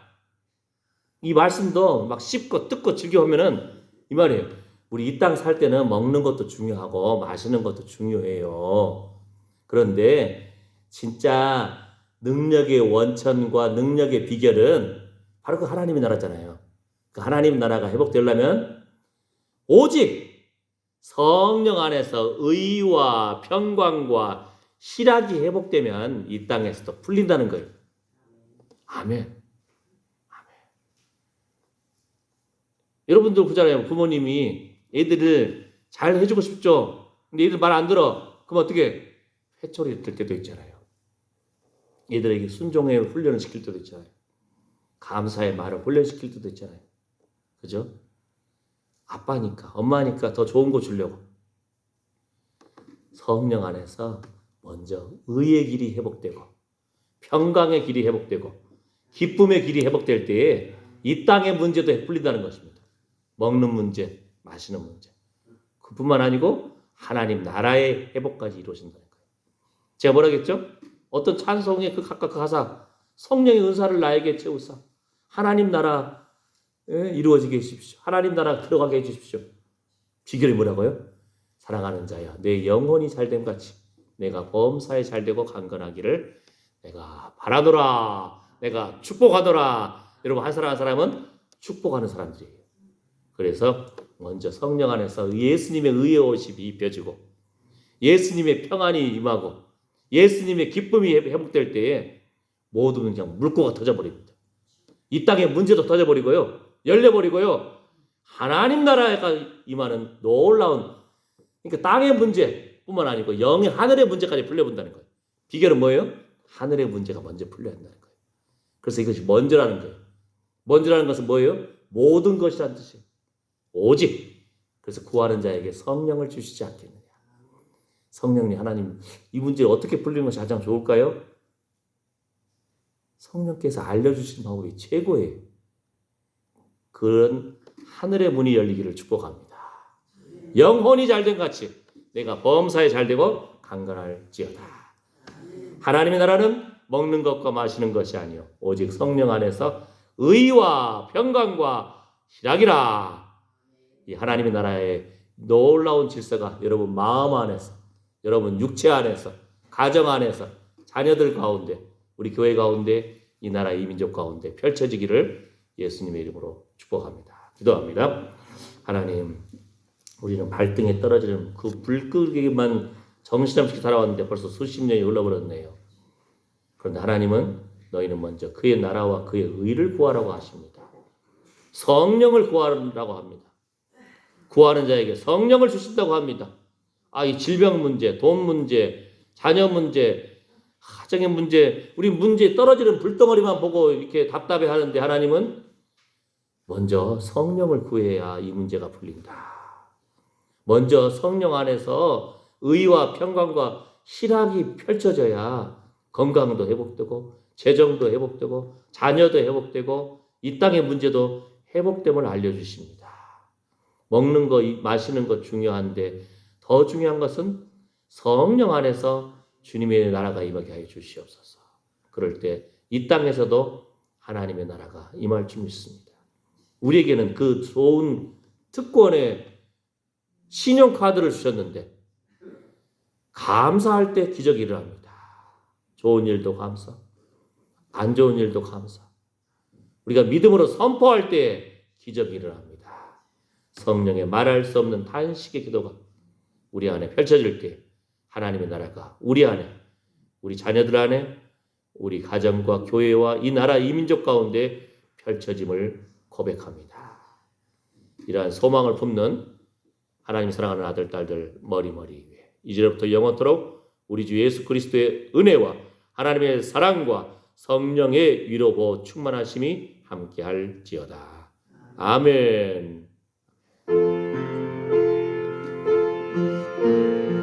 이 말씀도 막 씹고 뜯고 즐겨하면은 이 말이에요. 우리 이 땅 살 때는 먹는 것도 중요하고 마시는 것도 중요해요. 그런데 진짜 능력의 원천과 능력의 비결은 바로 그 하나님의 나라잖아요. 그 하나님 나라가 회복되려면 오직 성령 안에서 의와 평강과 희락이 회복되면 이 땅에서도 풀린다는 거예요. 아멘. 아멘. 여러분들 보잖아요. 부모님이 애들을 잘 해주고 싶죠. 근데 애들 말 안 들어. 그럼 어떻게? 회초리 들 때도 있잖아요. 얘들에게 순종의 훈련을 시킬 때도 있잖아요. 감사의 말을 훈련시킬 때도 있잖아요. 그죠? 아빠니까, 엄마니까 더 좋은 거 주려고. 성령 안에서 먼저 의의 길이 회복되고 평강의 길이 회복되고 기쁨의 길이 회복될 때에 이 땅의 문제도 풀린다는 것입니다. 먹는 문제, 마시는 문제. 그뿐만 아니고 하나님 나라의 회복까지 이루어진다는 거예요. 제가 뭐라 했죠? 어떤 찬송의 그 각각 그 가사, 성령의 은사를 나에게 채우사 하나님 나라 이루어지게 해주십시오. 하나님 나라 들어가게 해주십시오. 비결이 뭐라고요? 사랑하는 자야, 내 영혼이 잘됨 같이 내가 범사에 잘되고 강건하기를 내가 바라노라, 내가 축복하노라. 여러분, 한 사람 한 사람은 축복하는 사람들이에요. 그래서 먼저 성령 안에서 예수님의 의의 옷이 입혀지고 예수님의 평안이 임하고 예수님의 기쁨이 회복될 때에 모든 그냥 물고가 터져버립니다. 이 땅의 문제도 터져버리고요, 열려버리고요, 하나님 나라가 임하는 놀라운, 그러니까 땅의 문제뿐만 아니고 영의 하늘의 문제까지 풀려본다는 거예요. 비결은 뭐예요? 하늘의 문제가 먼저 풀려야 한다는 거예요. 그래서 이것이 먼저라는 거예요. 먼저라는 것은 뭐예요? 모든 것이라는 뜻이에요. 오직. 그래서 구하는 자에게 성령을 주시지 않겠느냐. 성령님, 하나님, 이 문제를 어떻게 풀리는 것이 가장 좋을까요? 성령께서 알려주신 방법이 최고예요. 그런 하늘의 문이 열리기를 축복합니다. 영혼이 잘된 같이 내가 범사에 잘되고 강건할지어다. 하나님의 나라는 먹는 것과 마시는 것이 아니요 오직 성령 안에서 의와 평강과 희락이라. 이 하나님의 나라의 놀라운 질서가 여러분 마음 안에서, 여러분 육체 안에서, 가정 안에서, 자녀들 가운데, 우리 교회 가운데, 이 나라 이 민족 가운데 펼쳐지기를 예수님의 이름으로 축복합니다. 기도합니다. 하나님, 우리는 발등에 떨어지는 그 불끄기만 정신없이 살아왔는데 벌써 수십 년이 흘러버렸네요. 그런데 하나님은 너희는 먼저 그의 나라와 그의 의를 구하라고 하십니다. 성령을 구하라고 합니다. 구하는 자에게 성령을 주신다고 합니다. 이 질병 문제, 돈 문제, 자녀 문제, 가정의 문제, 우리 문제 떨어지는 불덩어리만 보고 이렇게 답답해 하는데 하나님은 먼저 성령을 구해야 이 문제가 풀린다. 먼저 성령 안에서 의와 평강과 희락이 펼쳐져야 건강도 회복되고 재정도 회복되고 자녀도 회복되고 이 땅의 문제도 회복됨을 알려주십니다. 먹는 것, 마시는 것 중요한데 더 중요한 것은 성령 안에서 주님의 나라가 임하게 하여 주시옵소서. 그럴 때 이 땅에서도 하나님의 나라가 임할 줄 믿습니다. 우리에게는 그 좋은 특권의 신용카드를 주셨는데 감사할 때 기적이 일어납니다. 좋은 일도 감사, 안 좋은 일도 감사. 우리가 믿음으로 선포할 때 기적이 일어납니다. 성령의 말할 수 없는 탄식의 기도가 우리 안에 펼쳐질 때 하나님의 나라가 우리 안에, 우리 자녀들 안에, 우리 가정과 교회와 이 나라 이 민족 가운데 펼쳐짐을 고백합니다. 이러한 소망을 품는 하나님 사랑하는 아들, 딸들 머리머리 위에 이제부터 영원토록 우리 주 예수 그리스도의 은혜와 하나님의 사랑과 성령의 위로고 충만하심이 함께할지어다. 아멘.